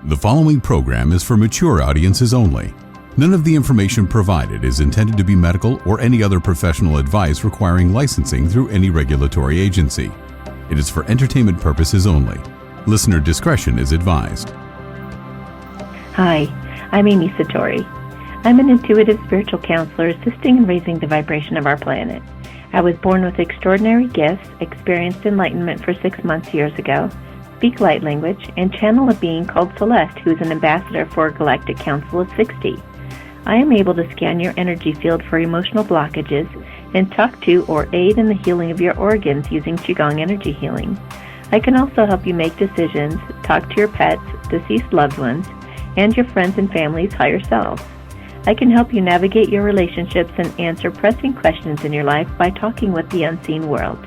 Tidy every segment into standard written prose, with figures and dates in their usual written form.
The following program is for mature audiences only. None of the information provided is intended to be medical or any other professional advice requiring licensing through any regulatory agency. It is for entertainment purposes only. Listener discretion is advised. Hi, I'm Amy Satori. I'm an intuitive spiritual counselor assisting in raising the vibration of our planet. I was born with extraordinary gifts, experienced enlightenment for 6 months years ago, speak light language, and channel a being called Celeste, who is an ambassador for a Galactic Council of 60. I am able to scan your energy field for emotional blockages and talk to or aid in the healing of your organs using Qigong energy healing. I can also help you make decisions, talk to your pets, deceased loved ones, and your friends and family's higher selves. I can help you navigate your relationships and answer pressing questions in your life by talking with the unseen world.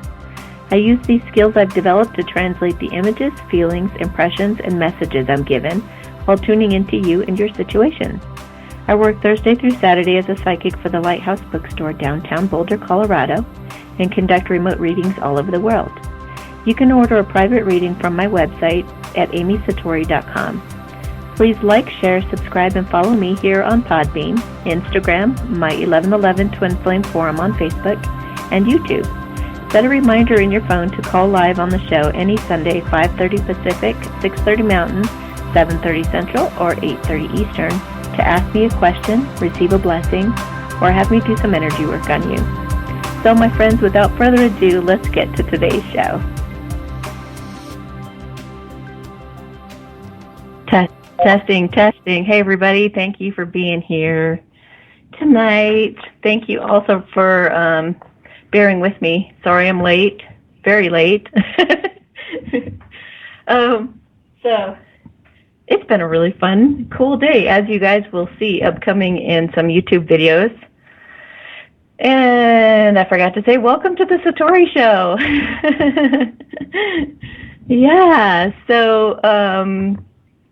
I use these skills I've developed to translate the images, feelings, impressions, and messages I'm given while tuning into you and your situation. I work Thursday through Saturday as a psychic for the Lighthouse Bookstore downtown Boulder, Colorado, and conduct remote readings all over the world. You can order a private reading from my website at amysatori.com. Please like, share, subscribe, and follow me here on Podbean, Instagram, my 1111 Twin Flame Forum on Facebook, and YouTube. Set a reminder in your phone to call live on the show any Sunday, 5:30 Pacific, 6:30 Mountain, 7:30 Central, or 8:30 Eastern, to ask me a question, receive a blessing, or have me do some energy work on you. So, my friends, without further ado, let's get to today's show. Testing. Hey, everybody. Thank you for being here tonight. Thank you also for bearing with me. Sorry I'm late. Very late. So, it's been a really fun, cool day, as you guys will see upcoming in some YouTube videos. And I forgot to say, welcome to the Satori Show. Yeah, so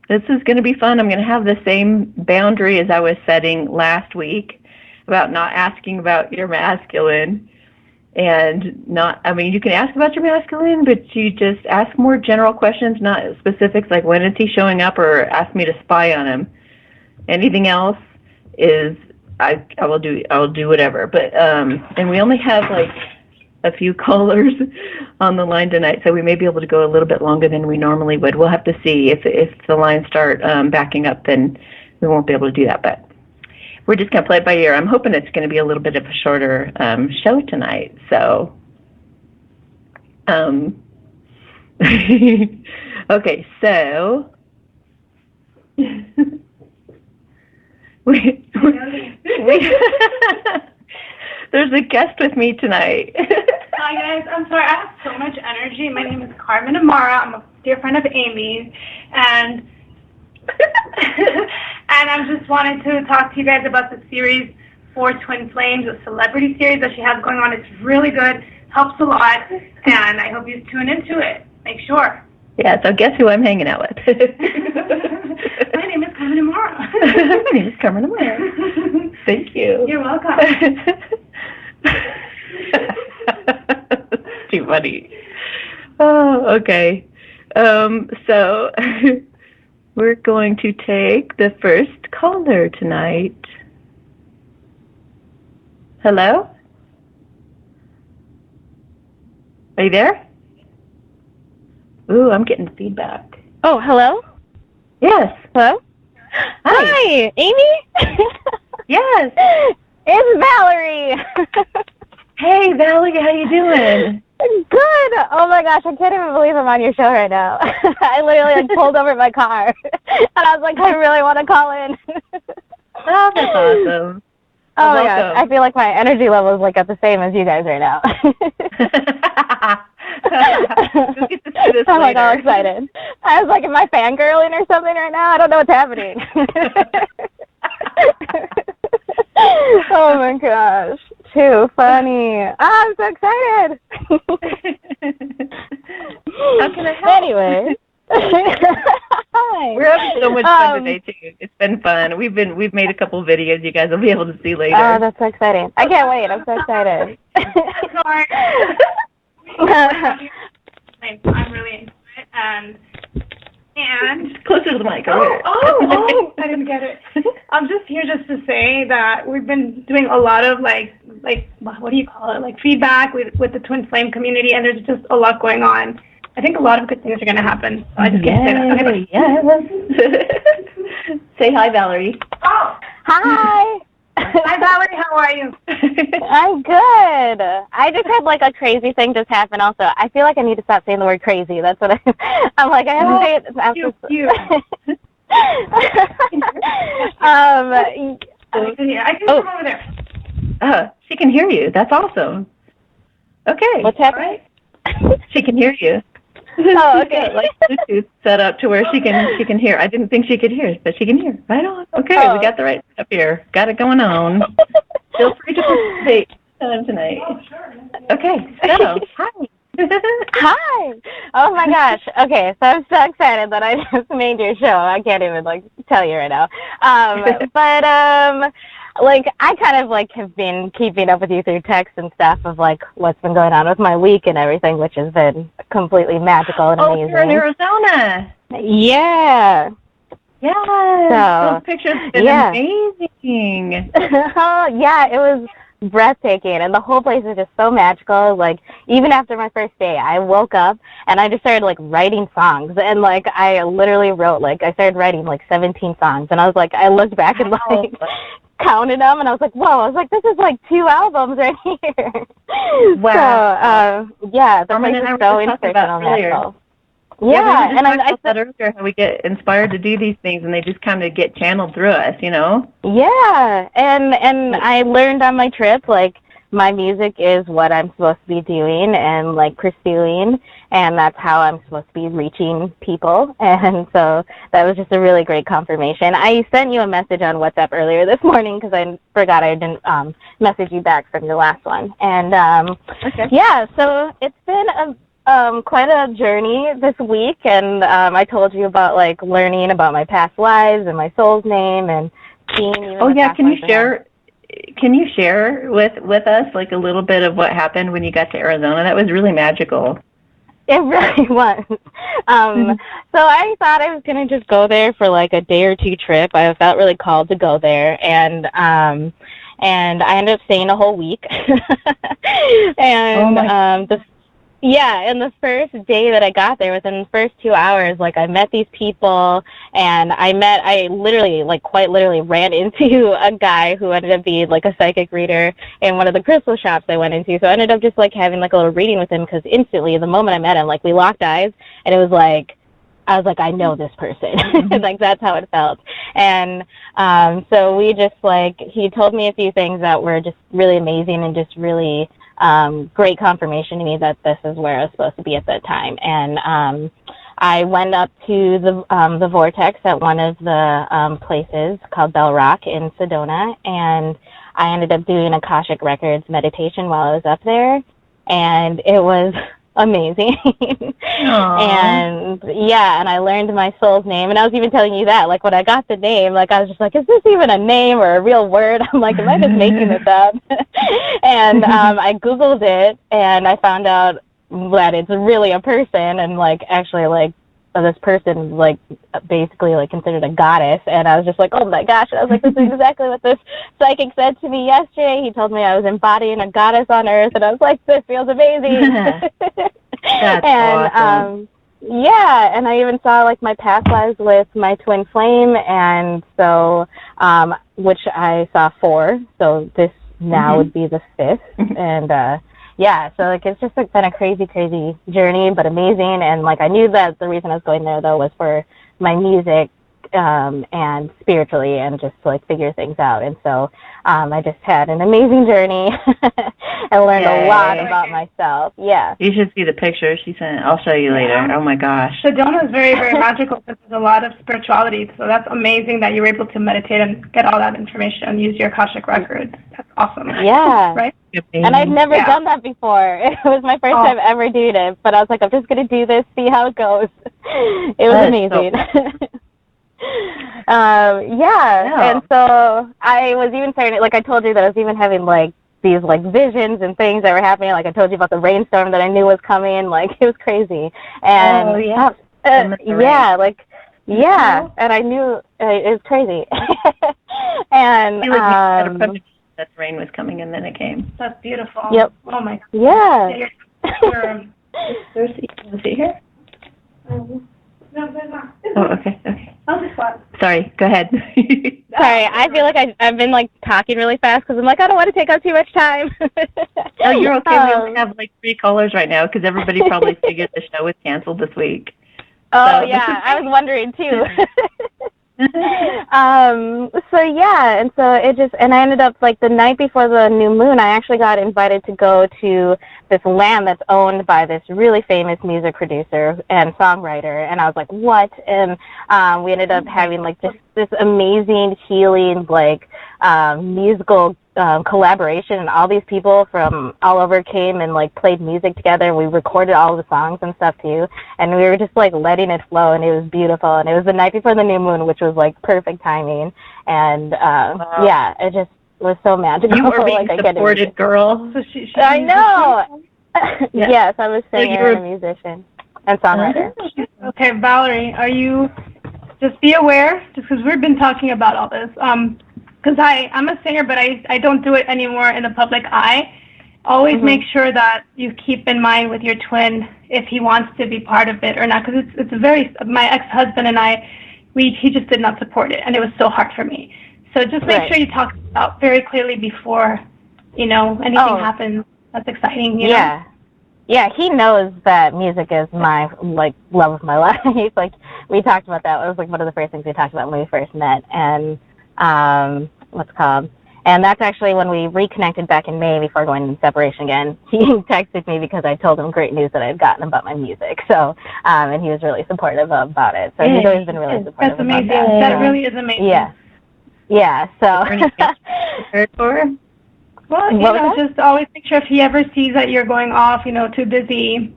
this is going to be fun. I'm going to have the same boundary as I was setting last week about not asking about your masculine. And you can ask about your masculine, but you just ask more general questions, not specifics like when is he showing up or ask me to spy on him. Anything else is, I will do whatever. But, and we only have like a few callers on the line tonight, so we may be able to go a little bit longer than we normally would. We'll have to see if the lines start backing up, then we won't be able to do that, but we're just going to play it by ear. I'm hoping it's going to be a little bit of a shorter show tonight. So, okay, so we there's a guest with me tonight. Hi guys, I'm sorry, I have so much energy. My name is Carmen Amara. I'm a dear friend of Amy's, and and I just wanted to talk to you guys about the series for Twin Flames, a celebrity series that she has going on. It's really good, helps a lot, and I hope you tune into it. Make sure. Yeah, so guess who I'm hanging out with? My name is Carmen Amara. My name is Carmen Amara. Thank you. You're welcome. Too funny. Oh, okay. So we're going to take the first caller tonight. Hello? Are you there? Ooh, I'm getting feedback. Oh, hello? Yes. Hello? Hi. Amy? Yes. It's Valerie. Hey, Valerie, how you doing? Good. Oh my gosh, I can't even believe I'm on your show right now. I literally pulled over my car, and I was like, I really want to call in. Oh, that's awesome. Oh my gosh, I feel like my energy level is at the same as you guys right now. We'll get to see this I'm later. all excited. I was am I fangirling or something right now? I don't know what's happening. Oh my gosh. Too funny. Oh, I'm so excited. How can I help? Anyway. Hi. We're having so much fun today too. It's been fun. We've made a couple videos you guys will be able to see later. Oh, that's so exciting. I can't wait. I'm so excited. I'm really into it, and And closer to the mic. Oh, I didn't get it. I'm just here just to say that we've been doing a lot of like what do you call it? Like feedback with the Twin Flame community, and there's just a lot going on. I think a lot of good things are going to happen. So I just get to say that. Okay. Yes. Say hi, Valerie. Oh, Hi. hi, Valerie. How are you? I'm good. I just had like a crazy thing just happen also. I feel like I need to stop saying the word crazy. That's what I'm like, I have to say it. I can come over there. She can hear you. That's awesome. Okay. What's happening? Right. She can hear you. Oh, okay. Like Bluetooth set up to where she can hear. I didn't think she could hear, but she can hear. Right on. Okay, we got the right stuff here. Got it going on. Feel free to participate tonight. Oh, sure. Okay. So, hi. Hi. Oh my gosh. Okay, so I'm so excited that I just made your show. I can't even like tell you right now. Like I kind of like have been keeping up with you through text and stuff of like what's been going on with my week and everything, which has been completely magical and amazing. Oh, you're in Arizona. Yeah. Yeah. Those pictures have been amazing. Yeah, it was breathtaking, and the whole place is just so magical. Like even after my first day, I woke up and I just started like writing songs, and like I literally wrote like I started writing like 17 songs, and I was like I looked back and like counted them, and I was like, whoa, I was like, this is like 2 albums right here. Wow. So the place is so inspirational and magical. Yeah, and I said earlier how we get inspired to do these things, and they just kind of get channeled through us, you know? Yeah, and I learned on my trip, like, my music is what I'm supposed to be doing and, like, pursuing, and that's how I'm supposed to be reaching people, and so that was just a really great confirmation. I sent you a message on WhatsApp earlier this morning because I forgot I didn't message you back from your last one, and, yeah, so it's been quite a journey this week, and I told you about like learning about my past lives and my soul's name and seeing. Can you share with us like a little bit of what happened when you got to Arizona? That was really magical. It really was. So I thought I was gonna just go there for like a day or two trip. I felt really called to go there, and I ended up staying a whole week. And and the first day that I got there, within the first 2 hours, like I met these people, and I literally, like quite literally ran into a guy who ended up being like a psychic reader in one of the crystal shops I went into. So I ended up just like having like a little reading with him, because instantly, the moment I met him, like we locked eyes, and it was like, I was like, I know this person. Like, that's how it felt. And so we just, like, he told me a few things that were just really amazing and just really great confirmation to me that this is where I was supposed to be at that time. And I went up to the Vortex at one of the places called Bell Rock in Sedona, and I ended up doing Akashic Records meditation while I was up there, and it was amazing. And and I learned my soul's name, and I was even telling you that, like when I got the name, like I was just like, is this even a name or a real word? I'm like, am I just making this up? And I Googled it, and I found out that it's really a person, and like actually like this person like basically like considered a goddess, and I was just like, oh my gosh. And I was like, this is exactly what this psychic said to me yesterday. He told me I was embodying a goddess on earth, and I was like, this feels amazing. That's awesome. And I even saw like my past lives with my twin flame, and so which I saw 4, so this now would be the 5th. And so like it's just like been a crazy journey, but amazing. And like I knew that the reason I was going there though was for my music and spiritually, and just to like figure things out. And so I just had an amazing journey. I learned a lot about myself. Yeah. You should see the picture she sent. I'll show you later. Oh my gosh. Sedona is very, very magical, because there's a lot of spirituality. So that's amazing that you were able to meditate and get all that information and use your Akashic records. That's awesome. Yeah. Right? And I've never done that before. It was my first time ever doing it, but I was like, I'm just going to do this, see how it goes. It was amazing. And so I was even starting, like I told you that I was even having like these like visions and things that were happening. Like I told you about the rainstorm that I knew was coming. Like it was crazy. And like Yeah, and I knew it was crazy. And I had a premonition that rain was coming, and then it came. That's beautiful. Yep. Oh my God. Yeah. There's you see here? No, there's not. Oh, okay. I'll just watch. Sorry, go ahead. Sorry, I feel like I've been like talking really fast because I'm like, I don't want to take up too much time. Oh, you're okay. We only have like 3 callers right now because everybody probably figured the show was canceled this week. Oh, so, yeah, I was wondering too. So yeah, and so it just, and I ended up like the night before the new moon, I actually got invited to go to this land that's owned by this really famous music producer and songwriter, and I was like, what? And we ended up having like this amazing healing like musical collaboration, and all these people from all over came and like played music together, and we recorded all the songs and stuff too, and we were just like letting it flow, and it was beautiful. And it was the night before the new moon, which was like perfect timing, and wow. Yeah, it just was so magical. You were being like, supported, girl. So she I know. Yeah. Yes, I was singer and a musician and songwriter. Okay, Valerie, are you, just be aware, just because we've been talking about all this, because I'm a singer, but I don't do it anymore in the public eye. Always make sure that you keep in mind with your twin if he wants to be part of it or not, because it's very, my ex-husband and I, he just did not support it, and it was so hard for me. So just make sure you talk about very clearly before, anything happens that's exciting, you know? Yeah, he knows that music is my, like, love of my life. Like, we talked about that. It was, like, one of the first things we talked about when we first met. And, what's it called? And that's actually when we reconnected back in May before going into separation again. He texted me because I told him great news that I had gotten about my music. So, and he was really supportive about it. So he's always been really supportive. That's amazing. About that. That really is amazing. Yeah, so. Prepared for? Well, just always make sure if he ever sees that you're going off, too busy,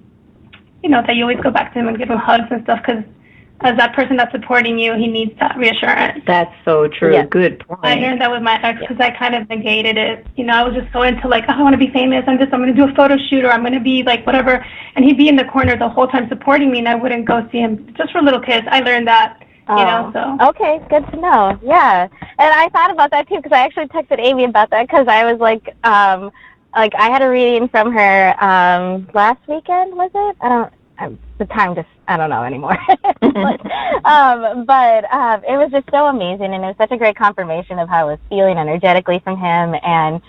that you always go back to him and give him hugs and stuff, because as that person that's supporting you, he needs that reassurance. That's so true. Yeah. Good point. I learned that with my ex because I kind of negated it. I was just so into like, I want to be famous. I'm going to do a photo shoot, or I'm going to be like whatever. And he'd be in the corner the whole time supporting me, and I wouldn't go see him. Just for little kids, I learned that. So. Okay, good to know. Yeah, and I thought about that too because I actually texted Amy about that because I was like I had a reading from her last weekend. Was it? The time just, I don't know anymore. But it was just so amazing, and it was such a great confirmation of how I was feeling energetically from him. And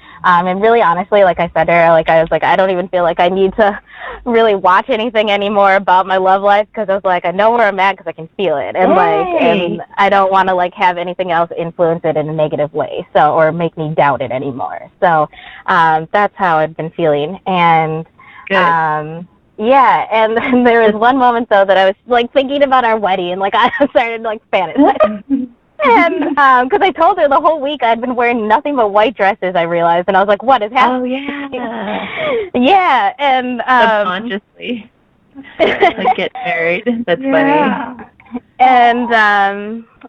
really honestly, like I said earlier, like I was like, I don't even feel like I need to really watch anything anymore about my love life, because I was like, I know where I'm at because I can feel it. And and I don't want to like have anything else influence it in a negative way, or make me doubt it anymore. So that's how I've been feeling. And good. Yeah, and then there was one moment, though, that I was, like, thinking about our wedding, and, like, I started, like, fantasizing. And, because I told her the whole week I'd been wearing nothing but white dresses, I realized, and I was like, what is happening? Oh, yeah. Yeah, and, subconsciously. Like, get married. That's funny. And,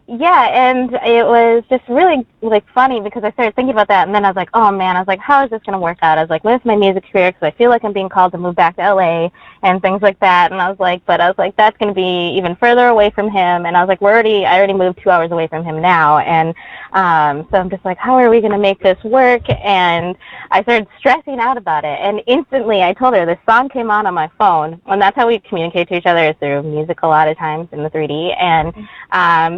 and it was just really, like, funny because I started thinking about that, and then I was like, oh, man, I was like, how is this going to work out? I was like, what's my music career? Because I feel like I'm being called to move back to L.A. and things like that, and I was like, that's going to be even further away from him, and I was like, I already moved 2 hours away from him now, and so I'm just like, how are we going to make this work? And I started stressing out about it, and instantly I told her this song came on my phone, and that's how we communicate to each other, is through music a lot of times in the 3D, and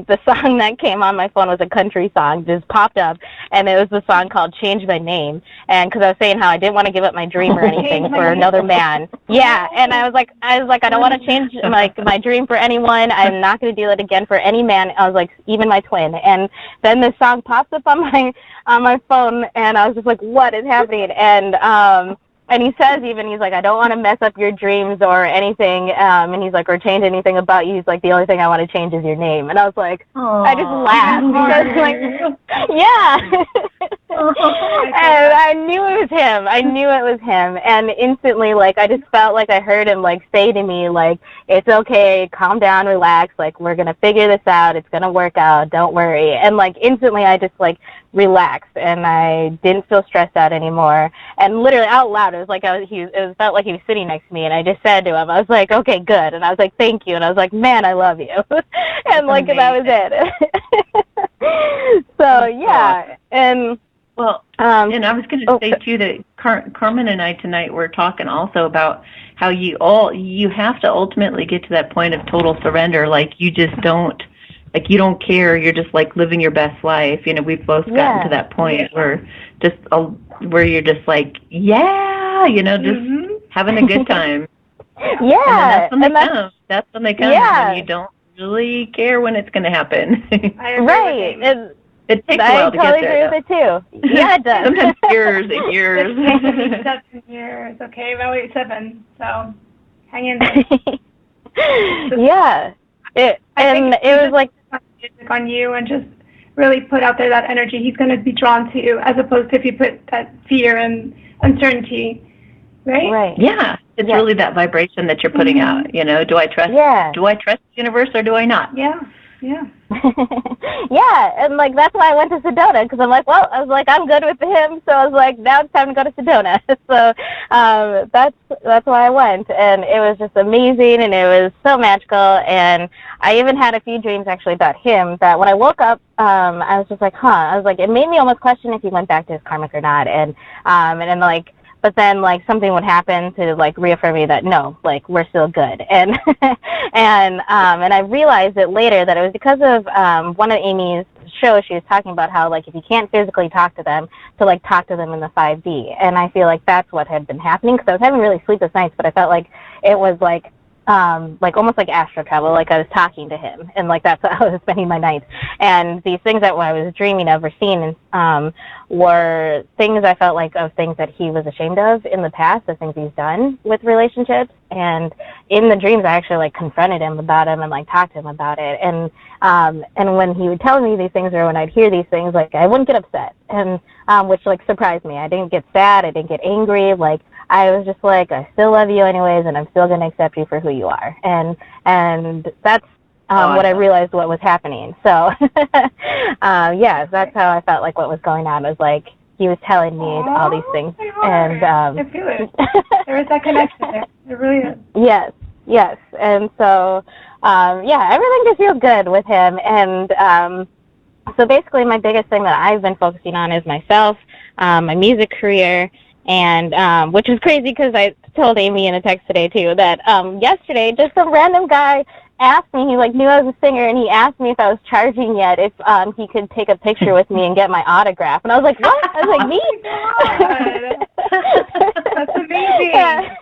the song that came on my phone was a country song, just popped up, and it was the song called Change My Name, and because I was saying how I didn't want to give up my dream or anything for another man. Yeah, and I was like, I don't want to change my dream for anyone. I'm not going to do it again for any man. I was like, even my twin. And then this song pops up on my phone, and I was just like, what is happening? And he says he's like, I don't want to mess up your dreams or anything, and he's like, or change anything about you. He's like, the only thing I want to change is your name. And I was like, aww. I just laughed because, like, yeah. And I knew it was him. I knew it was him. And instantly, like, I just felt like I heard him, like, say to me, like, it's okay, calm down, relax, like, we're going to figure this out, it's going to work out, don't worry. And, like, instantly I just, like, relaxed, and I didn't feel stressed out anymore. And literally out loud, it was like it felt like he was sitting next to me, and I just said to him, I was like, okay, good. And I was like, thank you. And I was like, man, I love you. And, like, that was it. So, yeah. And well, and I was going to say too that Carmen and I tonight were talking also about how you have to ultimately get to that point of total surrender. Like, you just don't, like, you don't care. You're just, like, living your best life. You know, we've both gotten to that point where you're just like, yeah, you know, just having a good time. Yeah. And that's when they come. Yeah. And you don't really care when it's going to happen. Right. It takes a while to get there. I totally agree with it too. Yeah, it does. Sometimes years and years. 7 years. Okay, well, wait, 7. So hang in there. Yeah. It was like on you and just really put out there that energy he's going to be drawn to you, as opposed to if you put that fear and uncertainty, right? Right. Yeah. It's really that vibration that you're putting out. You know, do I trust the universe or do I not? Yeah. Yeah. Yeah, and, like, that's why I went to Sedona, because I'm like, well, I was like, I'm good with him, so I was like, now it's time to go to Sedona. So that's why I went, and it was just amazing, and it was so magical, and I even had a few dreams, actually, about him, that when I woke up, I was just like, I was like, it made me almost question if he went back to his karmic or not, and then, like, but then, like, something would happen to, like, reaffirm me that, no, like, we're still good. And and I realized it later that it was because of one of Amy's shows. She was talking about how, like, if you can't physically talk to them, to, like, talk to them in the 5D. And I feel like that's what had been happening, because I was having really sleepless nights, but I felt like it was, like almost like astral travel, like I was talking to him, and, like, that's how I was spending my nights. And these things that I was dreaming of or seeing were things I felt like of things that he was ashamed of in the past, the things he's done with relationships. And in the dreams, I actually, like, confronted him about him and, like, talked to him about it. And when he would tell me these things, or when I'd hear these things, like, I wouldn't get upset, and which, like, surprised me. I didn't get sad. I didn't get angry. Like, I was just like, I still love you anyways, and I'm still going to accept you for who you are. And that's what I realized what was happening. So, that's how I felt like what was going on. It was like he was telling me all these things. And I feel it. There is that connection there. It really is. Yes. And so, everything just feels good with him. And so basically my biggest thing that I've been focusing on is myself, my music career, and which is crazy because I told Amy in a text today too that yesterday just some random guy asked me, he, like, knew I was a singer, and he asked me if I was charging yet, if he could take a picture with me and get my autograph. And I was like, what? I was like, me? That's amazing. Yeah,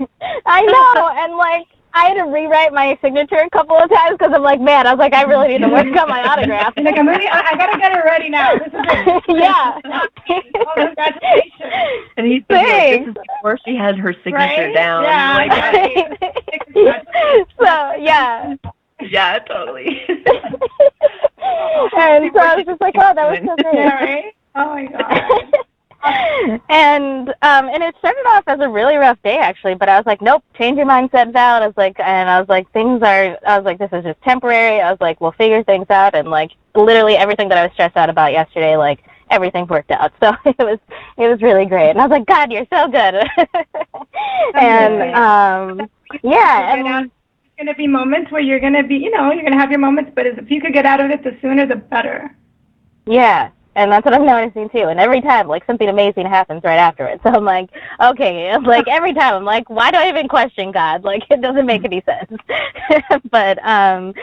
I know, and, like, I had to rewrite my signature a couple of times because I'm like, man, I was like, I really need to work on my autograph. Like, I gotta get it ready now. This is it. Yeah. Oh, congratulations. And he said, this is before she had her signature down. Yeah. Like, so, yeah. Yeah, totally. And so I was just like, oh, that was so great. Yeah, right? Oh, my God. And it started off as a really rough day, actually, but I was like, nope, change your mindset, Val. I was like, this is just temporary. I was like, we'll figure things out. And, like, literally everything that I was stressed out about yesterday, like, everything worked out. So it was really great. And I was like, God, you're so good. And, there's going to be moments where you're going to be, you're going to have your moments, but if you could get out of it, the sooner the better. Yeah. And that's what I'm noticing, too. And every time, like, something amazing happens right after it. So I'm like, okay. Like, every time I'm like, why do I even question God? Like, it doesn't make any sense. But, and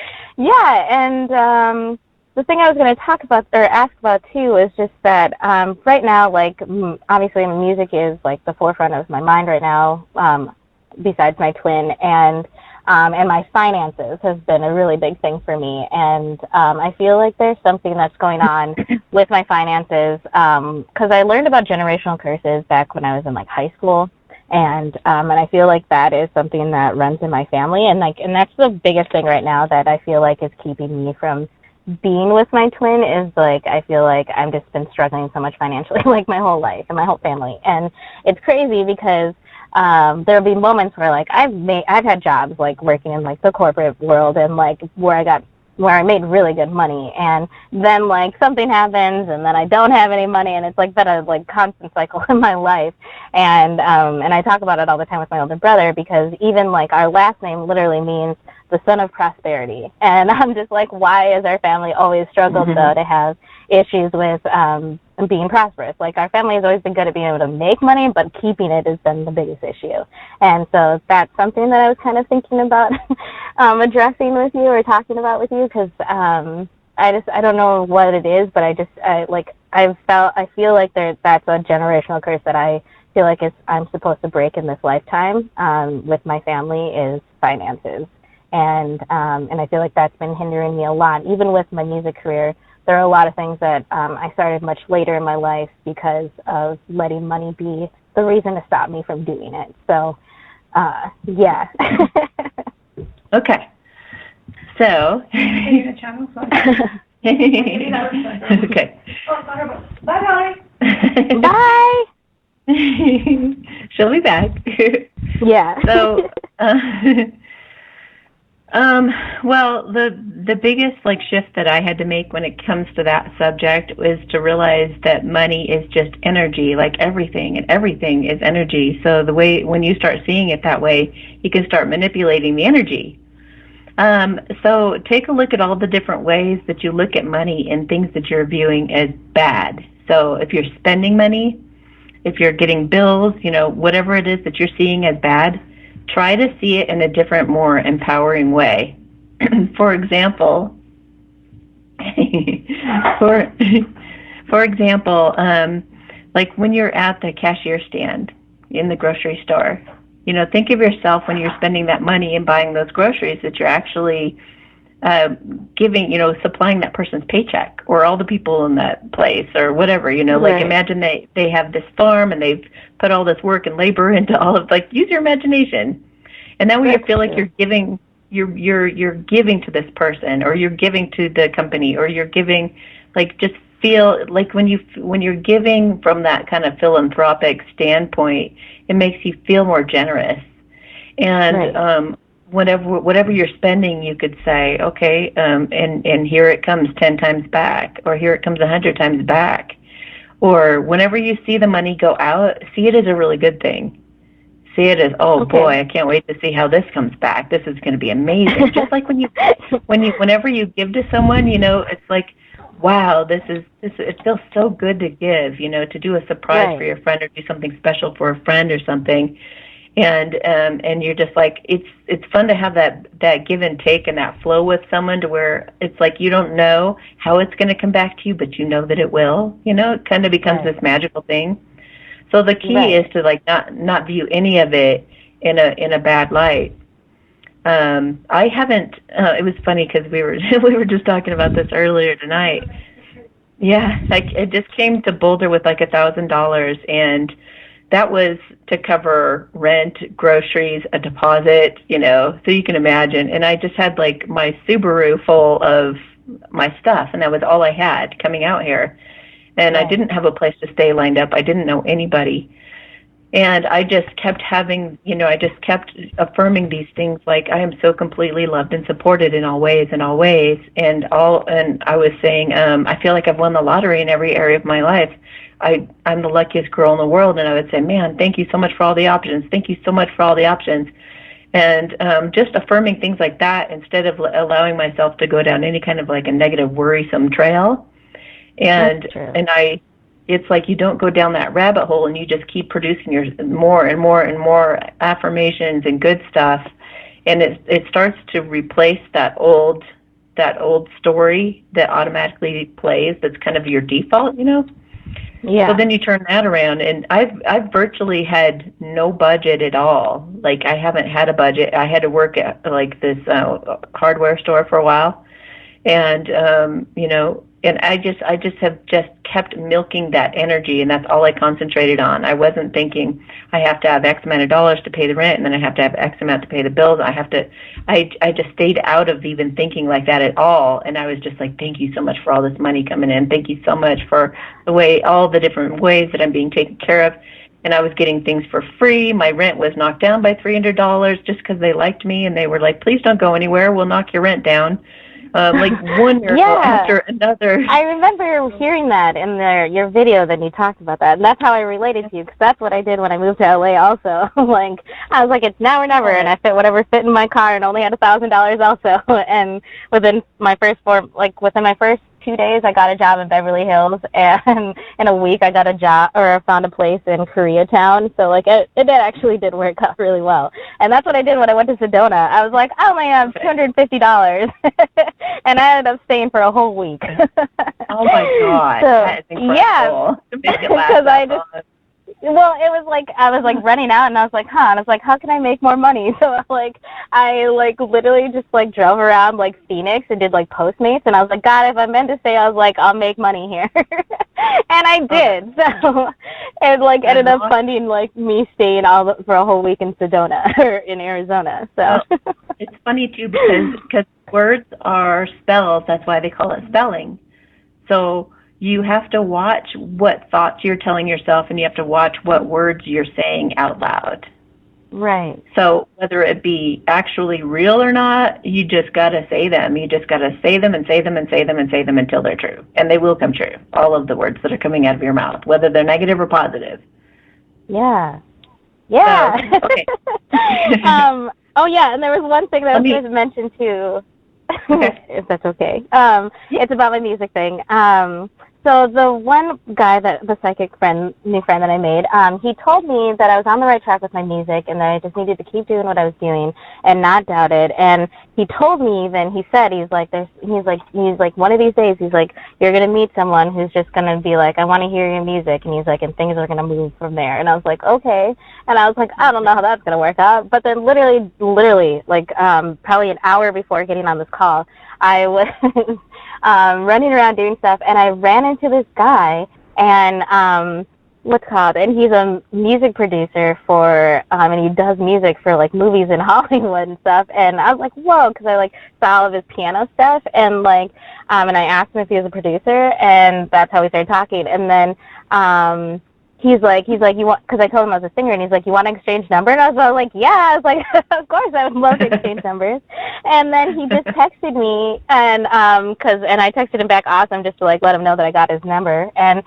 the thing I was going to talk about or ask about, too, is just that right now, like, obviously music is, like, the forefront of my mind right now, besides my twin. And my finances has been a really big thing for me. And I feel like there's something that's going on with my finances because I learned about generational curses back when I was in, like, high school. And I feel like that is something that runs in my family. And that's the biggest thing right now that I feel like is keeping me from being with my twin is like, I feel like I've just been struggling so much financially, like my whole life and my whole family. And it's crazy because there'll be moments where like I've had jobs like working in like the corporate world and like where I made really good money, and then like something happens and then I don't have any money, and it's like been a like constant cycle in my life. And I talk about it all the time with my older brother, because even like our last name literally means the son of prosperity. And I'm just like, why has our family always struggled though to have issues with being prosperous? Like our family has always been good at being able to make money, but keeping it has been the biggest issue. And so that's something that I was kind of thinking about addressing with you or talking about with you, because I don't know what it is, but I feel like that's a generational curse that I feel like I'm supposed to break in this lifetime with my family, is finances. And I feel like that's been hindering me a lot. Even with my music career, there are a lot of things that I started much later in my life because of letting money be the reason to stop me from doing it. So, yeah. Okay. So. Okay. Bye. Bye. She'll be back. Yeah. So, well, the biggest like shift that I had to make when it comes to that subject was to realize that money is just energy, like everything, and everything is energy. So when you start seeing it that way, you can start manipulating the energy. So take a look at all the different ways that you look at money and things that you're viewing as bad. So if you're spending money, if you're getting bills, whatever it is that you're seeing as bad, try to see it in a different, more empowering way. For example, like when you're at the cashier stand in the grocery store, think of yourself when you're spending that money and buying those groceries that you're actually giving, supplying that person's paycheck, or all the people in that place, or whatever, Right. Like imagine they have this farm and they've put all this work and labor into all of, like, use your imagination. And then when you feel like you're giving to this person, or you're giving to the company, or you're giving, like, just feel like when you're giving from that kind of philanthropic standpoint, it makes you feel more generous. And Right. Whatever you're spending, you could say, okay, and here it comes 10 times back, or here it comes 100 times back. Or whenever you see the money go out, see it as a really good thing. See it as, boy, I can't wait to see how this comes back. This is going to be amazing. Just like whenever you give to someone, it's like, wow, it feels so good to give, to do a surprise for your friend, or do something special for a friend or something. And you're just like, it's fun to have that give and take and that flow with someone, to where it's like you don't know how it's going to come back to you, but you know that it will. It kind of becomes this magical thing. So the key is to like not view any of it in a bad light. I haven't. It was funny because we were just talking about this earlier tonight. Yeah, like I just came to Boulder with like $1,000, and that was to cover rent, groceries, a deposit, so you can imagine. And I just had like my Subaru full of my stuff, and that was all I had coming out here. And I didn't have a place to stay lined up. I didn't know anybody. And I just kept having, I just kept affirming these things, like I am so completely loved and supported in all ways. And I was saying, I feel like I've won the lottery in every area of my life. I'm the luckiest girl in the world. And I would say, man, thank you so much for all the options. Thank you so much for all the options. And just affirming things like that, instead of allowing myself to go down any kind of like a negative, worrisome trail. It's like you don't go down that rabbit hole, and you just keep producing more and more and more affirmations and good stuff, and it starts to replace that old story that automatically plays. That's kind of your default, Yeah. So then you turn that around, and I've virtually had no budget at all. Like I haven't had a budget. I had to work at like this hardware store for a while, and and I just have just kept milking that energy, and that's all I concentrated on. I wasn't thinking I have to have X amount of dollars to pay the rent, and then I have to have X amount to pay the bills. I just stayed out of even thinking like that at all, and I was just like, thank you so much for all this money coming in. Thank you so much for all the different ways that I'm being taken care of. And I was getting things for free. My rent was knocked down by $300 just because they liked me, and they were like, please don't go anywhere. We'll knock your rent down. Like one miracle after another. I remember hearing that in your video that you talked about that, and that's how I related to you, because that's what I did when I moved to LA also. Like, I was like, it's now or never, and I fit whatever fit in my car and only had $1,000 also. And within my first 2 days, I got a job in Beverly Hills, and in a week, I got a job, or found a place in Koreatown. So, like, it actually did work out really well. And that's what I did when I went to Sedona. I was like, I only have $250, and I ended up staying for a whole week. Oh, my God. So, that is incredible. Yeah, because well, it was like I was like running out, and I was like, and I was like, how can I make more money? So I literally just drove around Phoenix and did Postmates, and I was like, God, if I'm meant to stay, I was like, I'll make money here, and I did. So it ended up funding me staying for a whole week in Sedona or in Arizona. So it's funny too because words are spells. That's why they call it spelling. So you have to watch what thoughts you're telling yourself, and you have to watch what words you're saying out loud. Right. So whether it be actually real or not, you just got to say them. You just got to say them and say them and say them and say them until they're true. And they will come true, all of the words that are coming out of your mouth, whether they're negative or positive. Yeah. Yeah. So, okay. Oh, yeah, and there was one thing that was supposed to mention, too, if that's okay. It's about my music thing. So the one guy, the psychic new friend that I made, he told me that I was on the right track with my music and that I just needed to keep doing what I was doing and not doubt it. And he told me even, he said, he's like, one of these days, he's like, you're going to meet someone who's just going to be like, I want to hear your music. And he's like, and things are going to move from there. And I was like, okay. And I was like, I don't know how that's going to work out. But then literally, probably an hour before getting on this call, I was running around doing stuff, and I ran into this guy, and and he's a music producer for, and he does music for movies in Hollywood and stuff. And I was like, whoa, because I saw all of his piano stuff, and and I asked him if he was a producer, and that's how we started talking. And then he's like, you want, because I told him I was a singer, and he's like, you want to exchange numbers? And I was like, yeah. I was like, of course, I would love to exchange numbers. And then he just texted me, and I texted him back, awesome, just to let him know that I got his number. And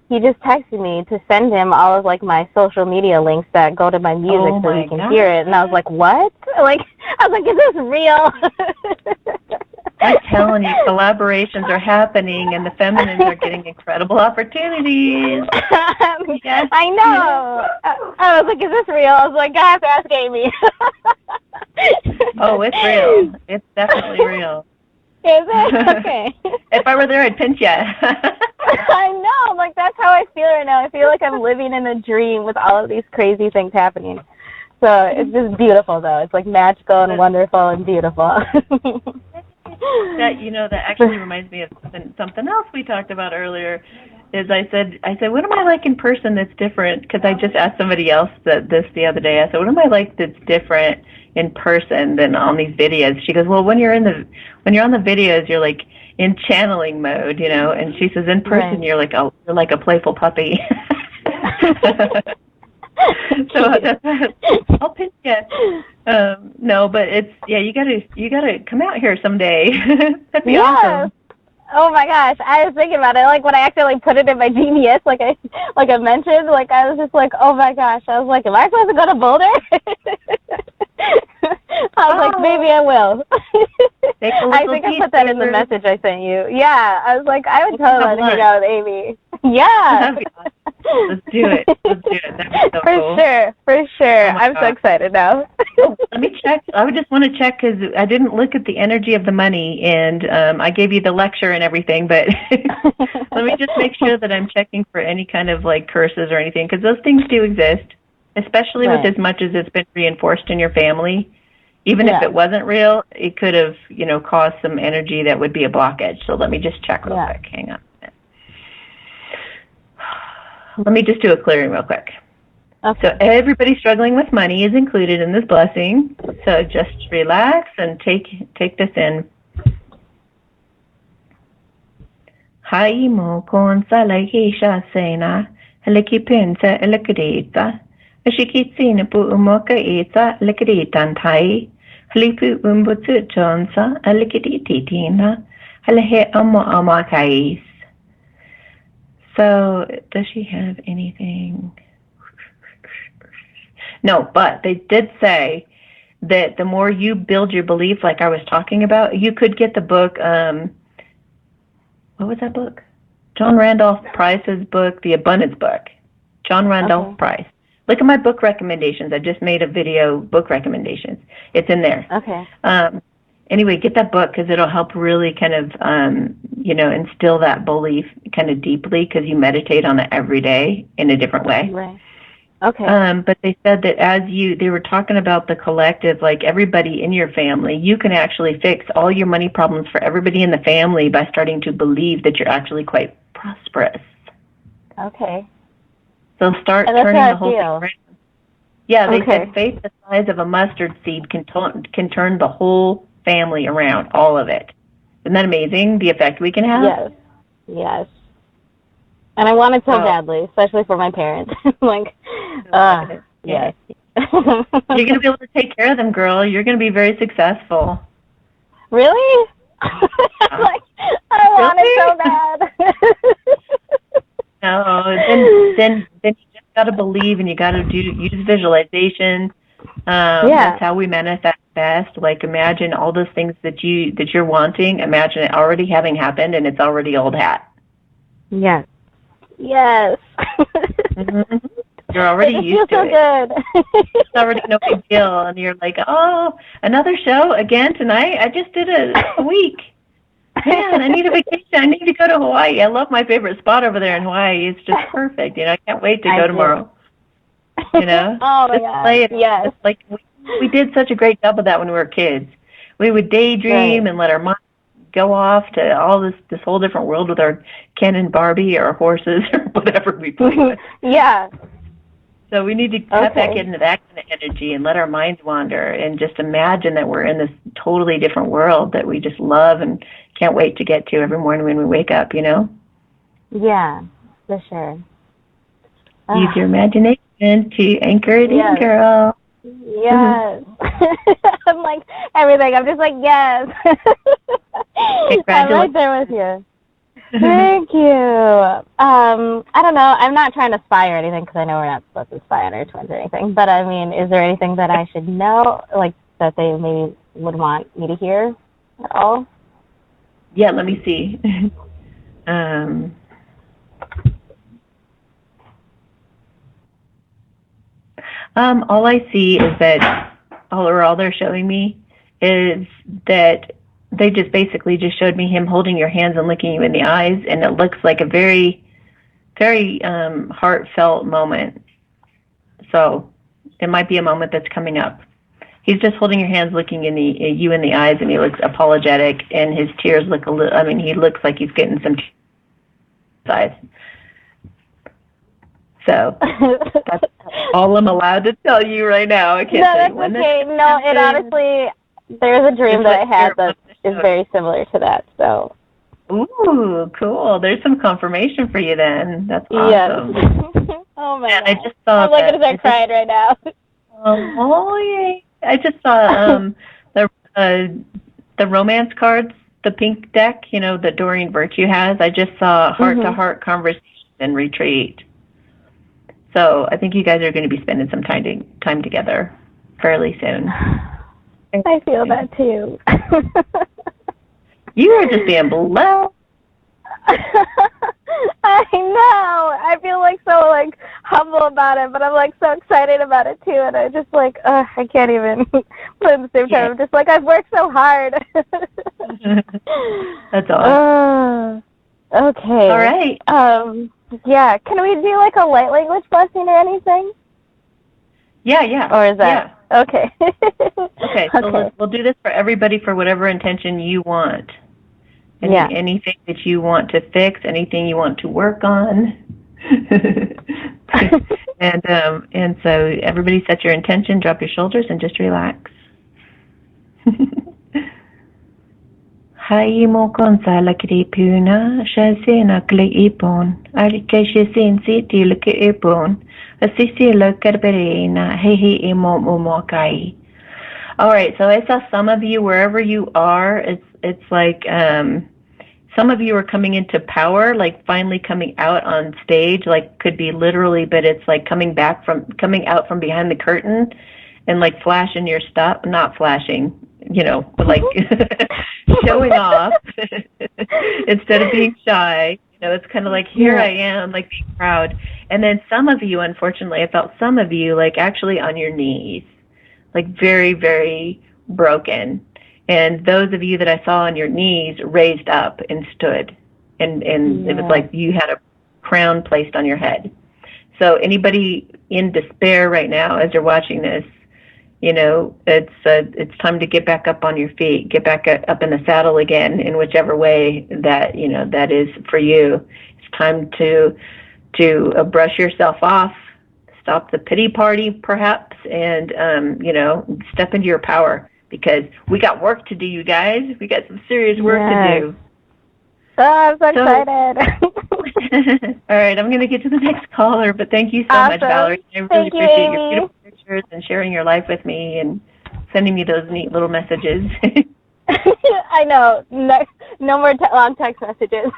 he just texted me to send him all of my social media links that go to my music so he can hear it. And I was like, what? I was like, is this real? I'm telling you, collaborations are happening, and the feminines are getting incredible opportunities. Yes. I know. I was like, is this real? I was like, I have to ask Amy. Oh, it's real. It's definitely real. Is it? Okay. If I were there, I'd pinch you. I know. That's how I feel right now. I feel like I'm living in a dream with all of these crazy things happening. So it's just beautiful, though. It's magical and wonderful and beautiful. That actually reminds me of something else we talked about earlier. Is I said, what am I like in person that's different? Because I just asked somebody else this the other day. I said, what am I like that's different in person than on these videos? She goes, well, when you're on the videos, you're in channeling mode, And she says, in person, right. You're like a playful puppy. So I'll pinch you. No, but it's you gotta come out here someday. That'd be awesome. Oh my gosh, I was thinking about it. When I actually put it in my GPS, I mentioned, I was just like, oh my gosh. I was like, am I supposed to go to Boulder? I was like, maybe I will. I think I put that in the message I sent you. Yeah, I was like, I would totally like to hang out with Amy. Yeah. Let's do it. That'd be so cool. For sure. Oh I'm so excited now. Let me check. I would just want to check because I didn't look at the energy of the money, and I gave you the lecture and everything, but let me just make sure that I'm checking for any kind of curses or anything, because those things do exist, especially with as much as it's been reinforced in your family. Even if it wasn't real, it could have, caused some energy that would be a blockage. So let me just check real quick. Hang on a minute. Let me just do a clearing real quick. Okay. So everybody struggling with money is included in this blessing. So just relax and take this in. Hai mo kon sa la hisha sena helikipensa elekidita. Ashikitsina pu umoka eta likiditan tai. Halipu umbutsu jonsa alikidititina. Halehe amo amakais. So does she have anything? No, but they did say that the more you build your belief, like I was talking about, you could get the book, what was that book? John Randolph Price's book, The Abundance Book. John Randolph Price. Look at my book recommendations. I just made a video book recommendations. It's in there. Okay. Anyway, get that book because it'll help really kind of, instill that belief kind of deeply because you meditate on it every day in a different way. Right. Okay. But they said that they were talking about the collective, like everybody in your family, you can actually fix all your money problems for everybody in the family by starting to believe that you're actually quite prosperous. Okay. So start turning the whole thing around. Yeah, they said faith the size of a mustard seed can turn the whole family around, all of it. Isn't that amazing, the effect we can have? Yes. And I want it so badly, especially for my parents. Yes. You're going to be able to take care of them, girl. You're going to be very successful. Really? I want it so bad. No, then you just got to believe, and you got to use visualization. That's how we manifest best. Like imagine all those things that you're wanting. Imagine it already having happened, and it's already old hat. Yes. Yes. Mm-hmm. You're already used to it. It feels so good. It's already no big deal, and you're like, oh, another show again tonight? I just did a week. Man, I need a vacation. I need to go to Hawaii. I love my favorite spot over there in Hawaii. It's just perfect. I can't wait to go tomorrow. Oh my God. Yes. It's like we did such a great job of that when we were kids. We would daydream and let our mind go off to all this whole different world with our Ken and Barbie or horses or whatever we play with. Yeah. So we need to cut back into that kind of energy and let our minds wander and just imagine that we're in this totally different world that we just love and can't wait to get to every morning when we wake up, Yeah, for sure. Use your imagination to anchor it in, girl. Yes. I'm like, everything. I'm just like, yes. Congratulations. I'm right there with you. Thank you. I don't know. I'm not trying to spy or anything because I know we're not supposed to spy on our twins or anything. But, I mean, is there anything that I should know, like, that they maybe would want me to hear at all? Yeah, let me see. All I see is that all they're showing me is that they just basically just showed me him holding your hands and looking you in the eyes, and it looks like a very, very heartfelt moment. So it might be a moment that's coming up. He's just holding your hands, looking you in the eyes, and he looks apologetic, and his tears look a little. I mean, he looks like he's getting some tears. So that's all I'm allowed to tell you right now. I can't tell you when okay. No, it honestly, there's a dream that I had that is very similar to that. So. Ooh, cool. There's some confirmation for you then. That's awesome. Yes. Oh my God. I just saw I'm looking at crying right now. Oh, yay. I just saw the romance cards, the pink deck, that Doreen Virtue has. I just saw heart-to-heart conversation and retreat. So I think you guys are going to be spending some time together fairly soon. I feel that too. You are just being blessed. I know. I feel so humble about it, but I'm so excited about it too. And I just I can't even. But at the same time, I'm just I've worked so hard. That's awesome. Okay. All right. Yeah. Can we do a light language blessing or anything? Yeah. Or is that? Okay. Okay, so we'll do this for everybody for whatever intention you want. Anything that you want to fix, anything you want to work on. And so everybody set your intention, drop your shoulders, and just relax. Hai mo konsa la kripuna, shasena kle ipon, alike sin city like ipon, a sisi la karberina, hehe imo mokai. All right, so I saw some of you wherever you are. It's like some of you are coming into power, like finally coming out on stage. Like could be literally, but it's like coming out from behind the curtain, and like flashing your stuff. Not flashing, but like showing off instead of being shy. It's kind of like here I am, like being proud. And then some of you, unfortunately, I felt some of you like actually on your knees. Like very, very broken. And those of you that I saw on your knees raised up and stood. And it was like you had a crown placed on your head. So anybody in despair right now as you're watching this, it's time to get back up on your feet, get back up in the saddle again in whichever way that, that is for you. It's time to brush yourself off. Stop the pity party, perhaps, and, step into your power, because we got work to do, you guys. We got some serious work to do. Oh, I'm so excited. All right, I'm going to get to the next caller, but thank you so much, Valerie. I really appreciate your beautiful pictures and sharing your life with me and sending me those neat little messages. I know. No more long text messages.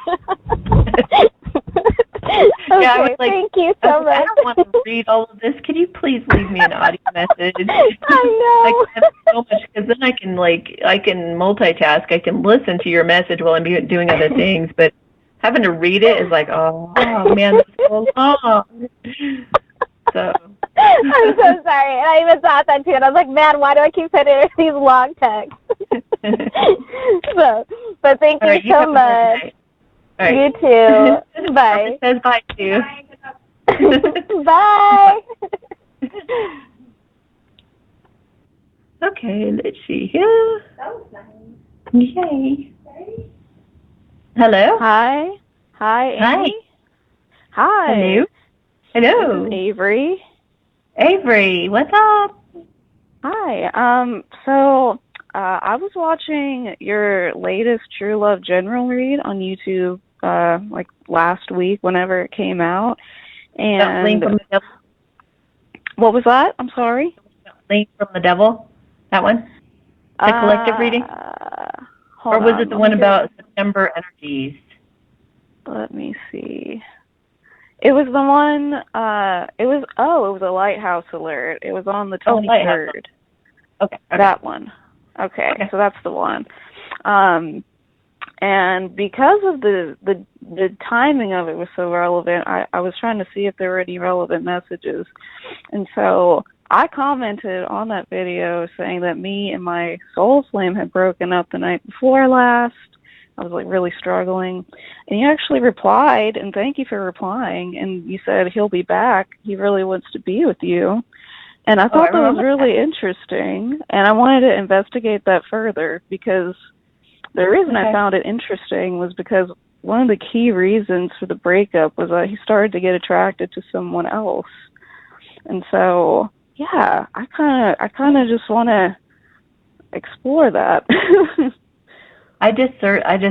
Okay, I was like, thank you so much. I don't want to read all of this. Can you please leave me an audio message? I know. I can't so much, because then I can multitask. I can listen to your message while I'm doing other things, but having to read it is like, oh man, that's so long. So. I'm so sorry. And I even thought that too. And I was like, man, why do I keep sending these long texts? But thank you so much. All right. You too. Bye. It says bye too. Bye. Okay, let's see here. That was nice. Yay. Hello. Hi. Amy. Hi. Hello. Hello. This is Avery. Avery, what's up? Hi. So I was watching your latest True Love General read on YouTube, like last week, whenever it came out. And Link from the Devil. What was that? I'm sorry. Link from the Devil. That one. The collective reading. Or was it the one about September energies? Let me see. It was the one. It was a Lighthouse alert. It was on the 23rd. Okay. That one. Okay, so that's the one. And because of the timing of it was so relevant, I was trying to see if there were any relevant messages. And so I commented on that video saying that me and my soul flame had broken up the night before last. I was like really struggling. And you actually replied, and thank you for replying, and you said he'll be back. He really wants to be with you. And I thought that was really interesting, and I wanted to investigate that further, because the reason I found it interesting was because one of the key reasons for the breakup was that he started to get attracted to someone else. And so, yeah, I kind of just want to explore that. I just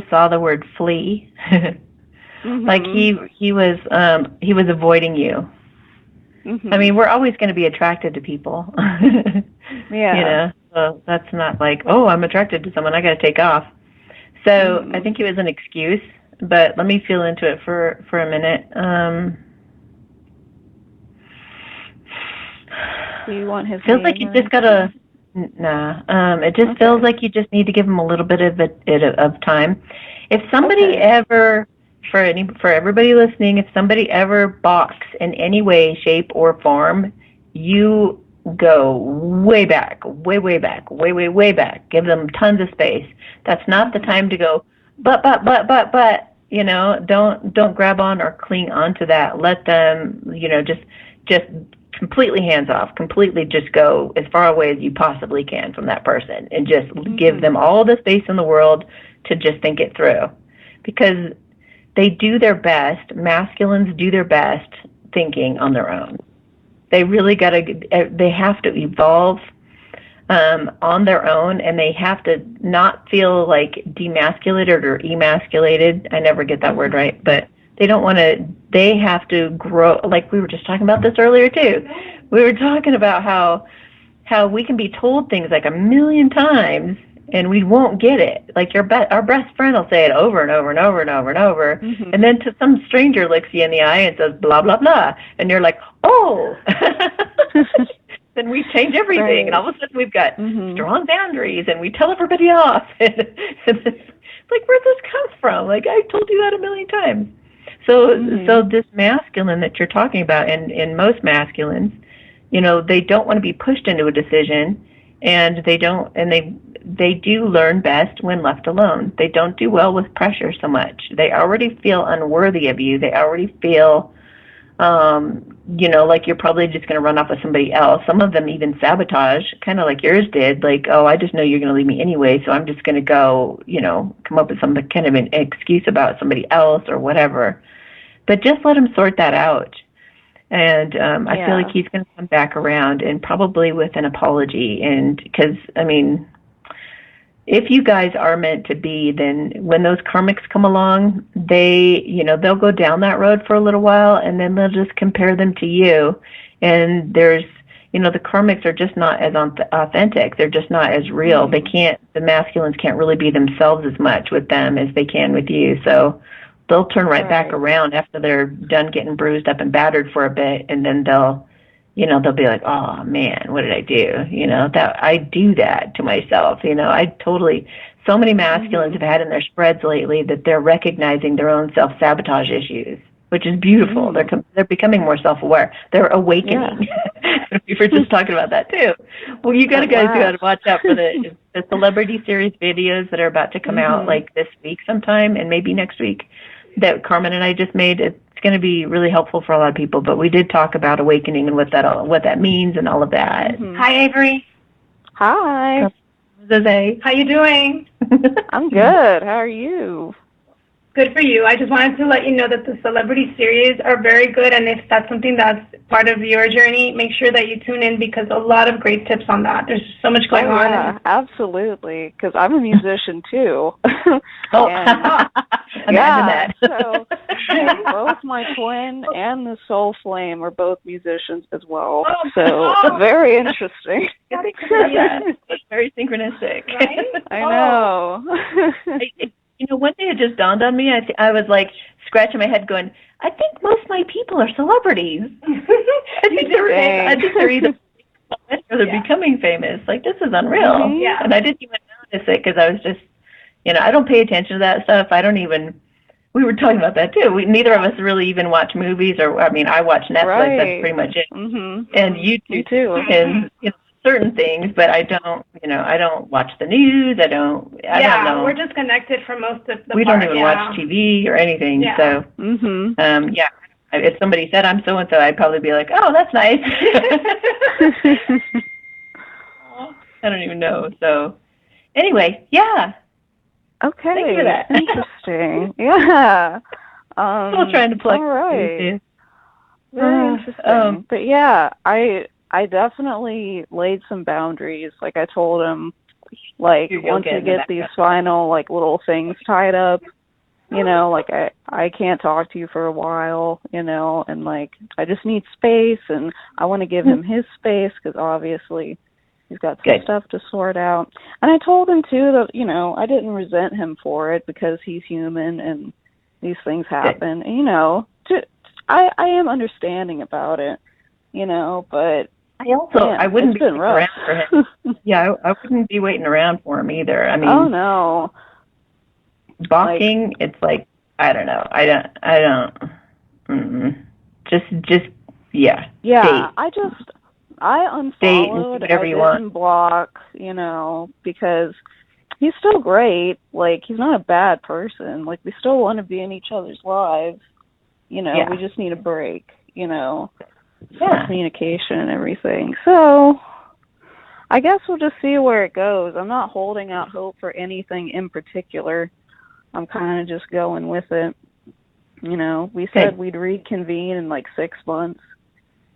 saw the word flee. Mm-hmm. Like he was avoiding you. Mm-hmm. I mean, we're always going to be attracted to people. Yeah. So that's not like, oh, I'm attracted to someone, I got to take off. So I think it was an excuse, but let me feel into it for a minute. Do you want his feels like you just gotta. It just feels like you just need to give him a little bit of time. If somebody ever, for everybody listening, if somebody ever balks in any way, shape, or form, you go way back, way back. Give them tons of space. That's not the time to go, but. Don't grab on or cling onto that. Let them, just completely hands off, completely just go as far away as you possibly can from that person and just give them all the space in the world to just think it through. Because they do their best, masculines do their best thinking on their own. They really they have to evolve on their own, and they have to not feel like demasculated or emasculated. I never get that word right, but they don't want to, they have to grow. Like we were just talking about this earlier too. We were talking about how we can be told things like a million times and we won't get it. Like our best friend will say it over and over and over and over and over, and then to some stranger looks you in the eye and says blah blah blah, and you're like, oh. Then we change everything, and all of a sudden we've got strong boundaries, and we tell everybody off. And it's like, where'd this come from? Like, I told you that a million times. So this masculine that you're talking about, and most masculines, they don't want to be pushed into a decision, and they do learn best when left alone. They don't do well with pressure so much. They already feel unworthy of you. They already feel like you're probably just going to run off with somebody else. Some of them even sabotage, kind of like yours did. Like, oh, I just know you're going to leave me anyway, so I'm just going to go, come up with some kind of an excuse about somebody else or whatever. But just let him sort that out. And I feel like he's going to come back around, and probably with an apology. And because, if you guys are meant to be, then when those karmics come along, they'll go down that road for a little while, and then they'll just compare them to you. And there's, the karmics are just not as authentic. They're just not as real. The masculines can't really be themselves as much with them as they can with you. So they'll turn right back around after they're done getting bruised up and battered for a bit, and then they'll be like, oh man, what did I do? That I do that to myself. So many masculines have had in their spreads lately that they're recognizing their own self-sabotage issues, which is beautiful. They're becoming more self-aware. They're awakening. We were just talking about that too. Well, you guys got to watch out for the celebrity series videos that are about to come out like this week sometime, and maybe next week, that Carmen and I just made. It's going to be really helpful for a lot of people, but we did talk about awakening and what that means and all of that. Hi, Avery. Hi. Jose. How you doing? I'm good. How are you? Good for you. I just wanted to let you know that the celebrity series are very good, and if that's something that's part of your journey, make sure that you tune in, because a lot of great tips on that. There's so much going on. Yeah, absolutely, because I'm a musician too. Imagine that. So both my twin and the Soul Flame are both musicians as well. Very interesting. It's very synchronistic. Right? I know. One day it just dawned on me. I was like scratching my head going, I think most of my people are celebrities. I think they're either famous or they're becoming famous. Like, this is unreal. And I didn't even notice it because I was just, I don't pay attention to that stuff. We were talking about that too. Neither of us really even watch movies, or, I watch Netflix. Right. That's pretty much it. And YouTube too. And, certain things, but I don't watch the news. I don't know. We're disconnected from most of the We don't even watch TV or anything. So, if somebody said I'm so-and-so, I'd probably be like, oh, that's nice. I don't even know. So, anyway, yeah. Okay. Thank you for that. Interesting. Yeah. Still trying to plug. All right. Very interesting. But yeah, I definitely laid some boundaries. Like, I told him, like, once you get these final, like, little things tied up, like, I can't talk to you for a while, and, like, I just need space, and I want to give him his space, because obviously he's got some stuff to sort out. And I told him, too, that, I didn't resent him for it, because he's human, and these things happen. And, I am understanding about it, but I wouldn't be waiting around for him. I wouldn't be waiting around for him either. Oh no, balking. It's like, I don't know. I don't. Just. Yeah. Date. I unfollowed. I didn't block. Because he's still great. Like, he's not a bad person. Like, we still want to be in each other's lives. We just need a break. Yeah. communication and everything. So I guess we'll just see where it goes. I'm not holding out hope for anything in particular. I'm kind of just going with it. You know, we said we'd reconvene in like 6 months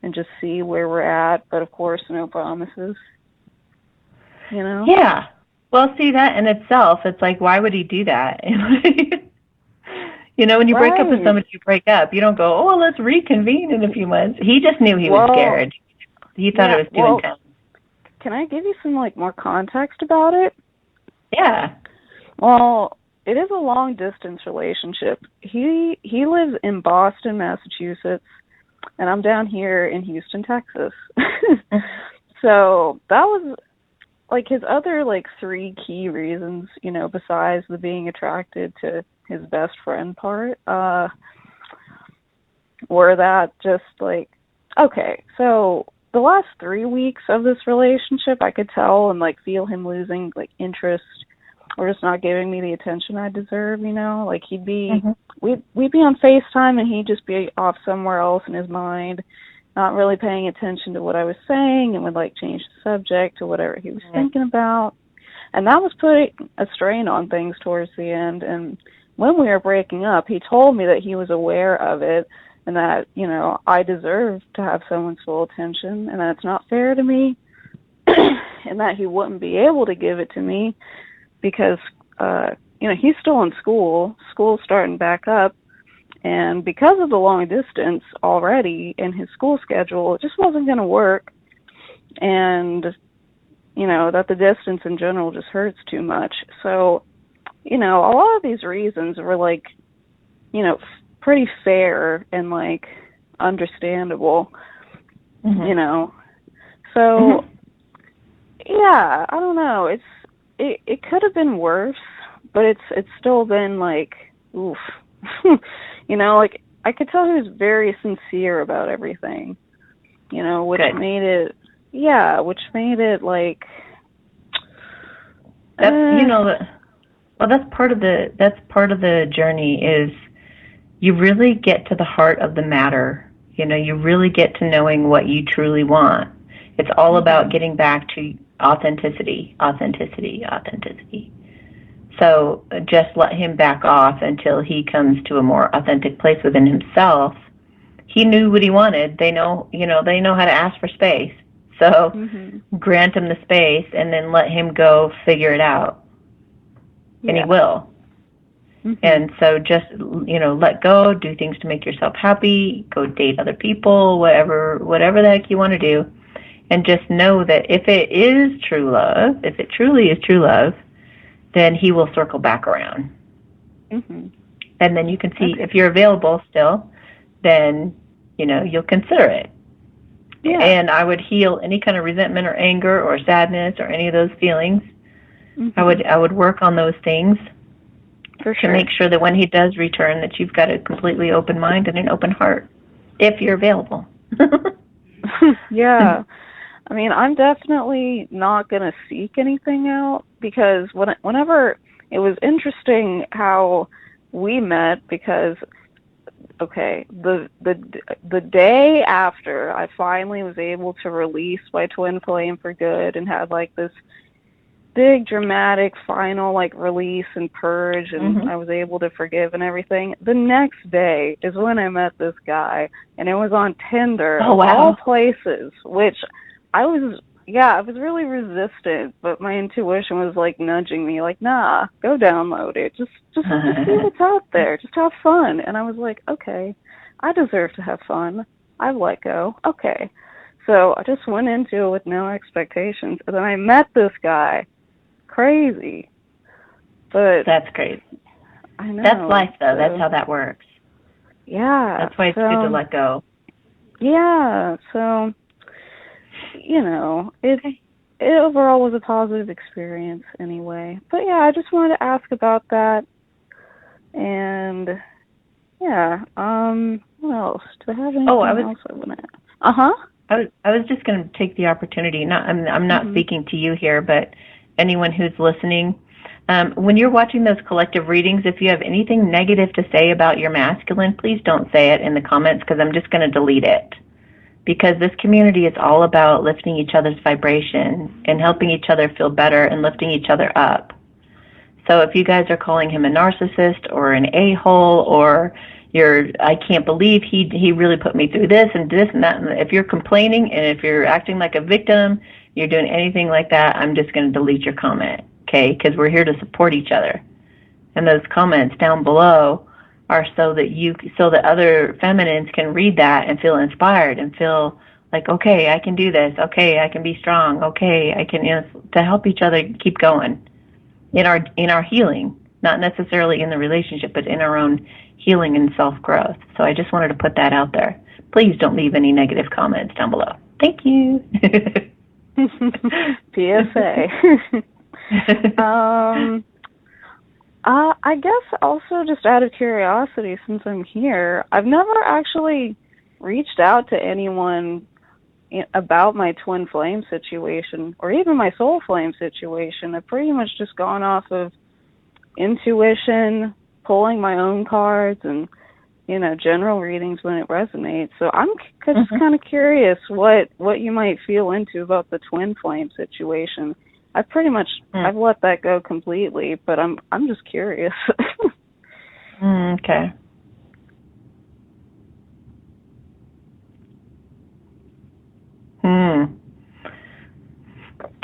and just see where we're at, but of course, no promises. You know? Yeah. Well, see, that in itself, it's like, why would he do that? You know, when you break up with somebody, you break up. You don't go, oh, well, let's reconvene in a few months. He just knew he was scared. He thought it was too intense. Can I give you some like more context about it? Yeah. Well, it is a long distance relationship. He lives in Boston, Massachusetts, and I'm down here in Houston, Texas. So that was like his other like 3 key reasons, you know, besides the being attracted to his best friend part, were that just like, okay, so the last 3 weeks of this relationship, I could tell and like feel him losing like interest or just not giving me the attention I deserve, you know? Like he'd be, we'd be on FaceTime and he'd just be off somewhere else in his mind, not really paying attention to what I was saying, and would like change the subject to whatever he was thinking about. And that was putting a strain on things towards the end. And when we were breaking up, he told me that he was aware of it and that, you know, I deserve to have someone's full attention and that it's not fair to me and that he wouldn't be able to give it to me because, you know, he's still in school. School's starting back up. And because of the long distance already in his school schedule, it just wasn't going to work. And, you know, that the distance in general just hurts too much. So, you know, a lot of these reasons were like, you know, pretty fair and like understandable, you know. So, yeah, I don't know. It could have been worse, but it's still been like, oof. You know, like I could tell he was very sincere about everything, you know, which made it like that's you know, well, that's part of the journey is you really get to the heart of the matter. You know, you really get to knowing what you truly want. It's all about getting back to authenticity. So just let him back off until he comes to a more authentic place within himself. He knew what he wanted. They know how to ask for space. So grant him the space and then let him go figure it out. And he will. And so just, you know, let go, do things to make yourself happy, go date other people, whatever the heck you want to do. And just know that if it is true love, if it truly is true love, then he will circle back around. And then you can see if you're available still, then, you know, you'll consider it. Yeah. And I would heal any kind of resentment or anger or sadness or any of those feelings. I would work on those things to make sure that when he does return that you've got a completely open mind and an open heart, if you're available. Yeah. I mean, I'm definitely not going to seek anything out because whenever it was interesting how we met because, okay, the day after I finally was able to release my twin flame for good and had like this big dramatic final like release and purge and I was able to forgive and everything. The next day is when I met this guy and it was on Tinder of all places, which I was really resistant, but my intuition was like nudging me like, nah, go download it. Just see what's out there. Just have fun. And I was like, okay, I deserve to have fun. I've let go. Okay. So I just went into it with no expectations. And then I met this guy. Crazy. But that's crazy. I know. That's life, though. That's how that works. Yeah. That's why it's good to let go. Yeah. So, you know, it overall was a positive experience anyway. But yeah, I just wanted to ask about that. And yeah, what else? Do I have anything else I want to add? I was just going to take the opportunity. I'm not speaking to you here, but anyone who's listening, when you're watching those collective readings, if you have anything negative to say about your masculine, please don't say it in the comments because I'm just going to delete it. because this community is all about lifting each other's vibration and helping each other feel better and lifting each other up. So if you guys are calling him a narcissist or an a-hole, or I can't believe he really put me through this and that, and if you're complaining and if you're acting like a victim, you're doing anything like that, I'm just going to delete your comment, okay? Because we're here to support each other. And those comments down below are so that other feminines can read that and feel inspired and feel like, okay, I can do this. Okay, I can be strong. Okay, I can, to help each other keep going in our healing, not necessarily in the relationship, but in our own healing and self-growth. So I just wanted to put that out there. Please don't leave any negative comments down below. Thank you. PSA. I guess also just out of curiosity, since I'm here, I've never actually reached out to anyone about my twin flame situation or even my soul flame situation. I've pretty much just gone off of intuition, pulling my own cards, and general readings when it resonates. So I'm just kind of curious what you might feel into about the twin flame situation. I've pretty much I've let that go completely, but I'm just curious. Okay.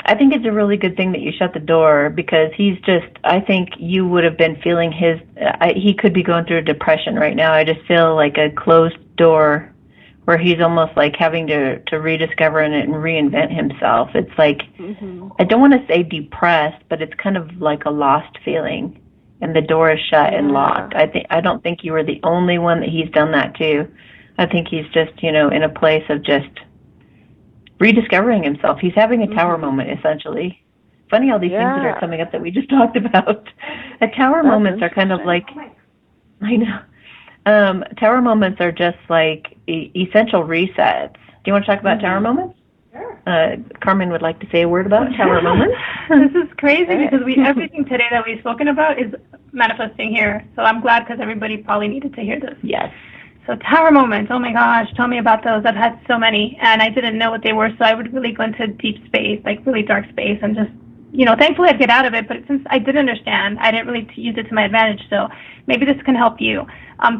I think it's a really good thing that you shut the door, because I think you would have been feeling he could be going through a depression right now. I just feel like a closed door where he's almost like having to rediscover and reinvent himself. It's like, I don't want to say depressed, but it's kind of like a lost feeling, and the door is shut and locked. I don't think you were the only one that he's done that to. I think he's just, in a place of just rediscovering himself. He's having a tower moment, essentially. Funny all these things that are coming up that we just talked about. Tower moments are kind of like, I know. Tower moments are just like essential resets. Do you want to talk about tower moments? Sure. Carmen would like to say a word about tower moments. This is crazy because everything today that we've spoken about is manifesting here. So I'm glad, because everybody probably needed to hear this. Yes. So tower moments, oh my gosh, tell me about those. I've had so many, and I didn't know what they were, so I would really go into deep space, like really dark space, and just, thankfully I'd get out of it, but since I didn't understand, I didn't really use it to my advantage, so maybe this can help you.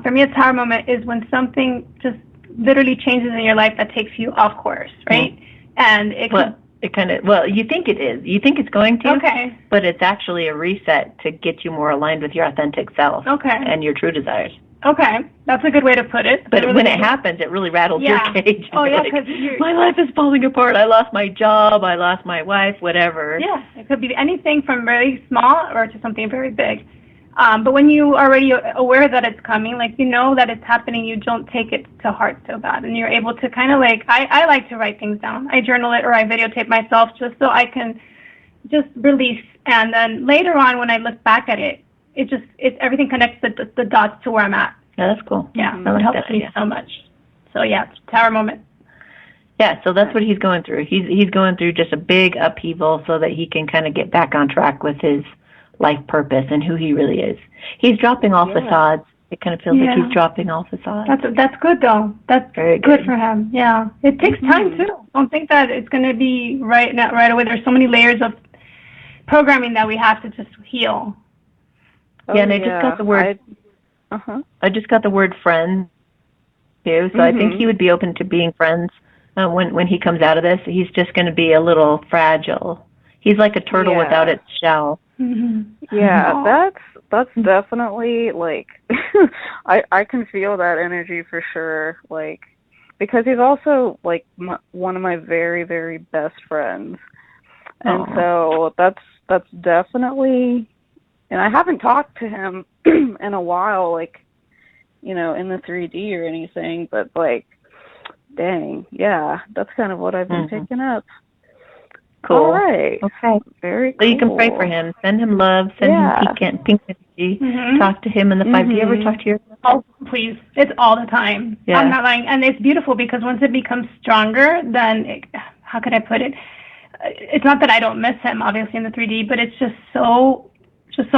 For me, a tower moment is when something just literally changes in your life that takes you off course, right? And it you think it is. You think it's going to, okay, but it's actually a reset to get you more aligned with your authentic self, and your true desires. Okay, that's a good way to put it. But when it happens, it really rattles your cage. Oh, yeah, because my life is falling apart. I lost my job. I lost my wife, whatever. Yeah, it could be anything from very small or to something very big. But when you are already aware that it's coming, like that it's happening, you don't take it to heart so bad. And you're able to kind of like, I like to write things down. I journal it or I videotape myself just so I can just release. And then later on, when I look back at it, everything connects the dots to where I'm at. Yeah, that's cool. Yeah, it helps me so much. So yeah, tower moment. Yeah, so that's what he's going through. He's going through just a big upheaval so that he can kind of get back on track with his life purpose and who he really is. He's dropping all facades. It kind of feels like he's dropping all facades. That's good though. That's very good for him. Yeah, it takes time too. Don't think that it's going to be right away. There's so many layers of programming that we have to just heal. And I just got the word. I just got the word friend too, so I think he would be open to being friends when he comes out of this. He's just going to be a little fragile. He's like a turtle without its shell. Yeah, that's definitely like I can feel that energy for sure. Like, because he's also like one of my very, very best friends, and so that's definitely. And I haven't talked to him in a while, like, in the 3D or anything, but, like, dang, yeah, that's kind of what I've been picking up. Cool. All right. Okay. Very cool. So you can pray for him. Send him love. Send him pink energy. Talk to him in the 5D. Do you ever talk to your... Oh, please. It's all the time. Yeah. I'm not lying. And it's beautiful because once it becomes stronger, then, how could I put it? It's not that I don't miss him, obviously, in the 3D, but it's just so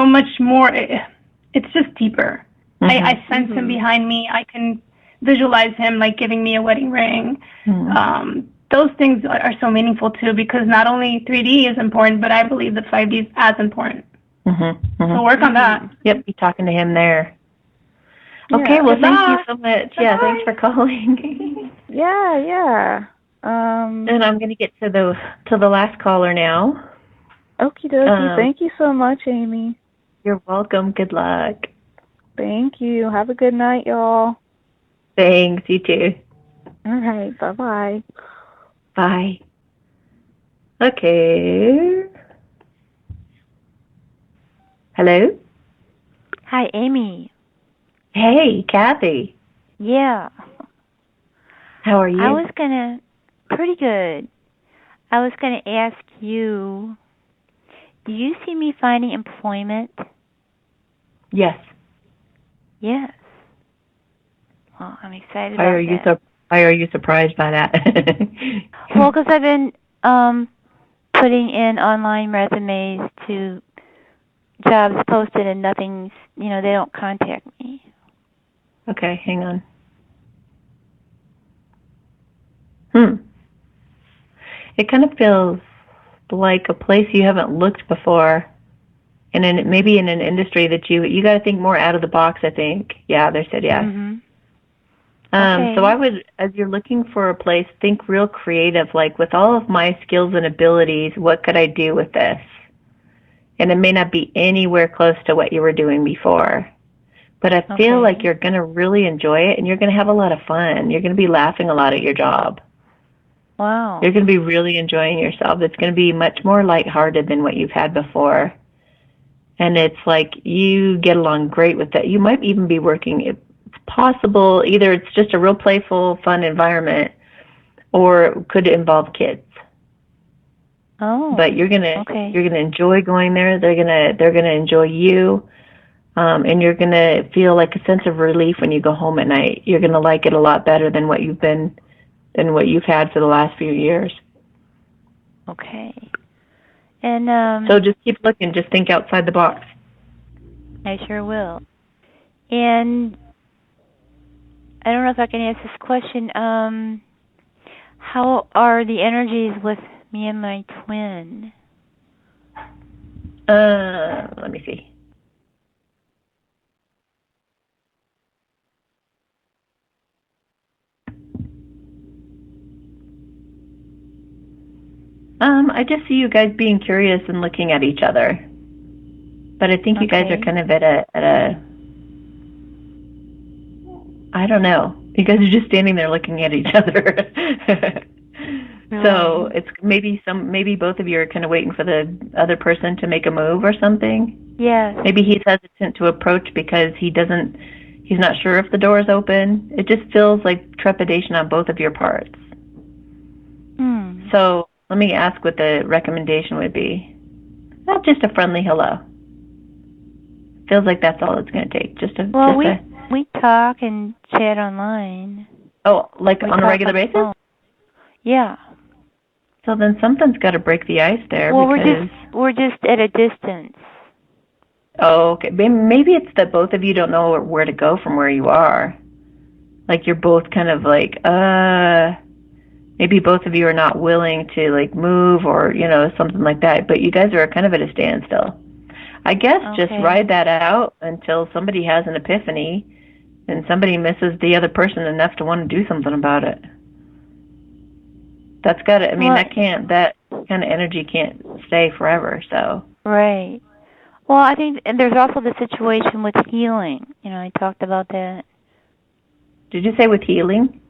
much more. It's just deeper. I sense him behind me. I can visualize him like giving me a wedding ring. Those things are so meaningful too, because not only 3D is important, but I believe that 5D is as important. So work on that. Yep, be talking to him there. Okay, well, thank you so much. Yeah, thanks for calling. Yeah. And I'm going to get to the last caller now. Okie dokie. Thank you so much, Amy. You're welcome. Good luck. Thank you. Have a good night, y'all. Thanks. You too. All right. Bye-bye. Bye. Okay. Hello? Hi, Amy. Hey, Kathy. Yeah. How are you? Pretty good. I was gonna ask you, do you see me finding employment? Yes. Yes. Well, I'm excited about that. Why are you surprised by that? Well, because I've been putting in online resumes to jobs posted and nothing's, they don't contact me. Okay, hang on. It kind of feels like a place you haven't looked before, and maybe in an industry that you got to think more out of the box. I think. Yeah, they said yeah. Okay. So I would, as you're looking for a place, think real creative. Like, with all of my skills and abilities, what could I do with this? And it may not be anywhere close to what you were doing before, but I feel like you're going to really enjoy it, and you're going to have a lot of fun. You're going to be laughing a lot at your job. Wow. You're going to be really enjoying yourself. It's going to be much more lighthearted than what you've had before. And it's like you get along great with that. You might even be working, it's possible, either it's just a real playful, fun environment, or it could involve kids. Oh. But you're gonna enjoy going there. They're gonna enjoy you. And you're gonna feel like a sense of relief when you go home at night. You're gonna like it a lot better than what you've had for the last few years. Okay. And so just keep looking. Just think outside the box. I sure will. And I don't know if I can ask this question. How are the energies with me and my twin? Let me see. I just see you guys being curious and looking at each other. But I think you guys are kind of at a I don't know. You guys are just standing there looking at each other. So it's maybe both of you are kind of waiting for the other person to make a move or something. Yes. Maybe he's hesitant to approach because he's not sure if the door is open. It just feels like trepidation on both of your parts. So let me ask what the recommendation would be. Not just a friendly hello. Feels like that's all it's going to take. We talk and chat online. Oh, like on a regular basis? Yeah. So then something's got to break the ice there. Well, because we're just at a distance. Oh, okay. Maybe it's that both of you don't know where to go from where you are. Like you're both kind of like, maybe both of you are not willing to like move or, something like that. But you guys are kind of at a standstill. I guess just ride that out until somebody has an epiphany and somebody misses the other person enough to want to do something about it. That's got to, that kind of energy can't stay forever, so. Right. Well, I think and there's also the situation with healing. I talked about that. Did you say with healing?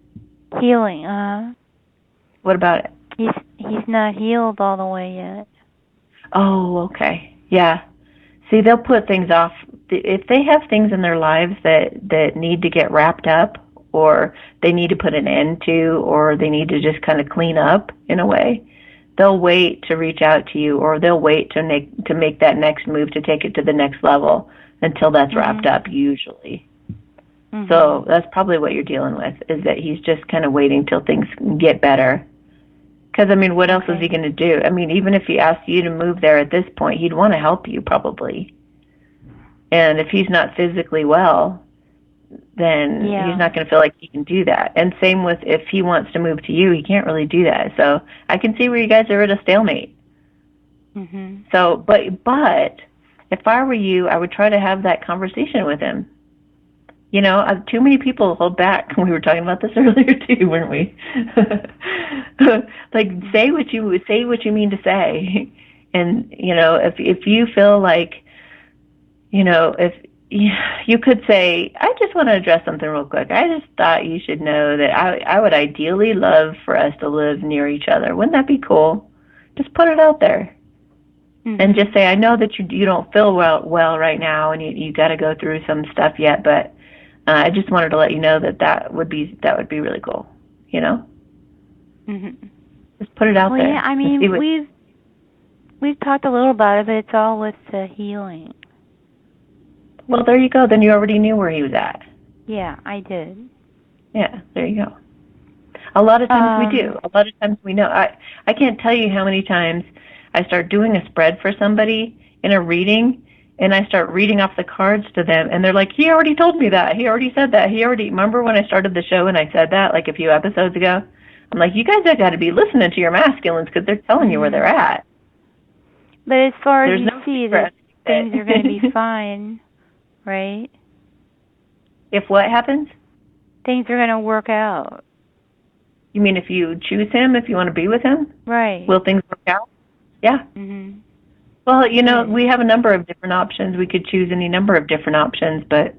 Healing, What about it? He's not healed all the way yet. Oh, okay. Yeah. See, they'll put things off. If they have things in their lives that need to get wrapped up, or they need to put an end to, or they need to just kind of clean up in a way, they'll wait to reach out to you, or they'll wait to make that next move to take it to the next level until that's wrapped up, usually. So that's probably what you're dealing with, is that he's just kind of waiting till things get better. Because, what else is he going to do? Even if he asked you to move there at this point, he'd want to help you probably. And if he's not physically well, then he's not going to feel like he can do that. And same with if he wants to move to you, he can't really do that. So I can see where you guys are at a stalemate. Mm-hmm. So, but if I were you, I would try to have that conversation with him. You know, too many people hold back. We were talking about this earlier too, weren't we? Like, say what you mean to say. And, you know, if you feel like, you know, if you could say, I just want to address something real quick. I just thought you should know that I would ideally love for us to live near each other. Wouldn't that be cool? Just put it out there. Mm-hmm. And just say, I know that you don't feel well right now, and you got to go through some stuff yet, but I just wanted to let you know that would be really cool. You know, Mm-hmm. Just put it out there. Yeah, I mean, we've talked a little about it, but it's all with the healing. Well, there you go. Then you already knew where he was at. Yeah, I did. Yeah, there you go. A lot of times we do. A lot of times we know. I can't tell you how many times I start doing a spread for somebody in a reading, and I start reading off the cards to them, and they're like, he already told me that. He already said that. Remember when I started the show and I said that like a few episodes ago? I'm like, you guys have got to be listening to your masculines because they're telling you where they're at. But as far as There's you see that things are going to be fine, right? If what happens? Things are going to work out. You mean if you choose him, if you want to be with him? Right. Will things work out? Yeah. Mm-hmm. Well, you know, we have a number of different options. We could choose any number of different options, but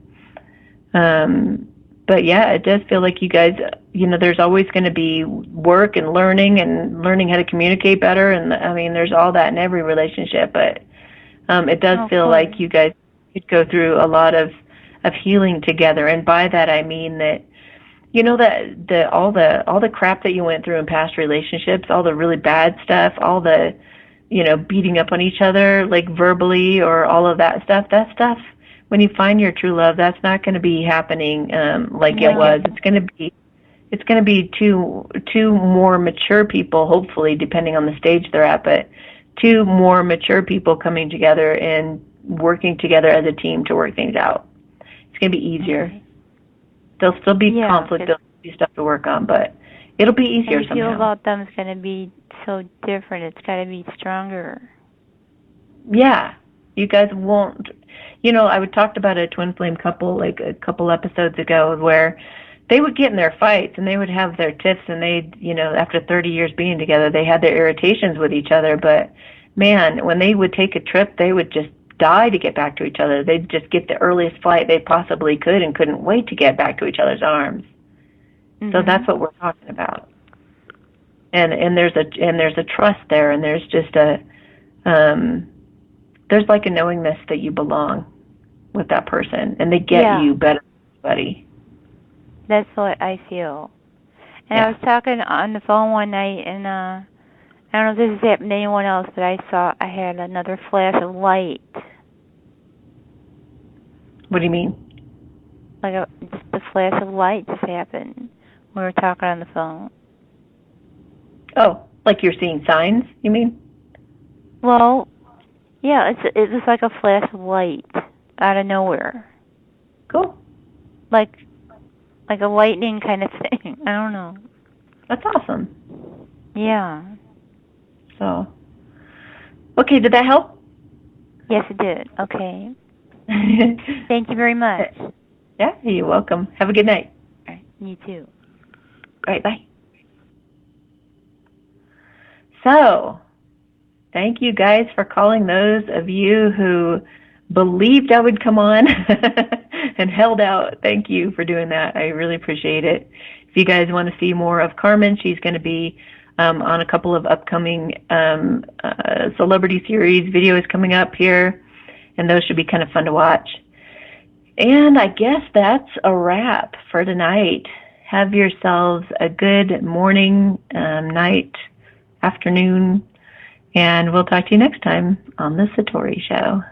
yeah, it does feel like you guys, you know, there's always going to be work and learning how to communicate better, and I mean, there's all that in every relationship, but it does feel like you guys could go through a lot of healing together, and by that I mean that, you know, that all the crap that you went through in past relationships, all the really bad stuff, all the, you know, beating up on each other, like verbally, or all of that stuff, when you find your true love, that's not going to be happening like it was. It's going to be two more mature people, hopefully, depending on the stage they're at, but two more mature people coming together and working together as a team to work things out. It's going to be easier. Okay. There'll still be conflict, there'll be stuff to work on, but it'll be easier somehow. How you feel about them is going to be so different. It's got to be stronger. Yeah. You guys won't, you know, I talked about a twin flame couple like a couple episodes ago where they would get in their fights and they would have their tiffs, and they'd, you know, after 30 years being together, they had their irritations with each other, but man, when they would take a trip, they would just die to get back to each other. They'd just get the earliest flight they possibly could and couldn't wait to get back to each other's arms. Mm-hmm. So that's what we're talking about. And there's a trust there, and there's just there's like a knowingness that you belong with that person, and they get you better than anybody. That's what I feel. And I was talking on the phone one night, and I don't know if this has happened to anyone else, but I had another flash of light. What do you mean? Like just a flash of light just happened. We were talking on the phone. Oh, like you're seeing signs, you mean? Well, yeah, it was like a flash of light out of nowhere. Cool. Like a lightning kind of thing. I don't know. That's awesome. Yeah. So, okay, did that help? Yes, it did. Okay. Thank you very much. Yeah, you're welcome. Have a good night. All right, you too. All right, bye. So, thank you guys for calling, those of you who believed I would come on and held out. Thank you for doing that. I really appreciate it. If you guys want to see more of Carmen, she's going to be on a couple of upcoming celebrity series videos coming up here, and those should be kind of fun to watch. And I guess that's a wrap for tonight. Have yourselves a good morning, night, afternoon, and we'll talk to you next time on The Satori Show.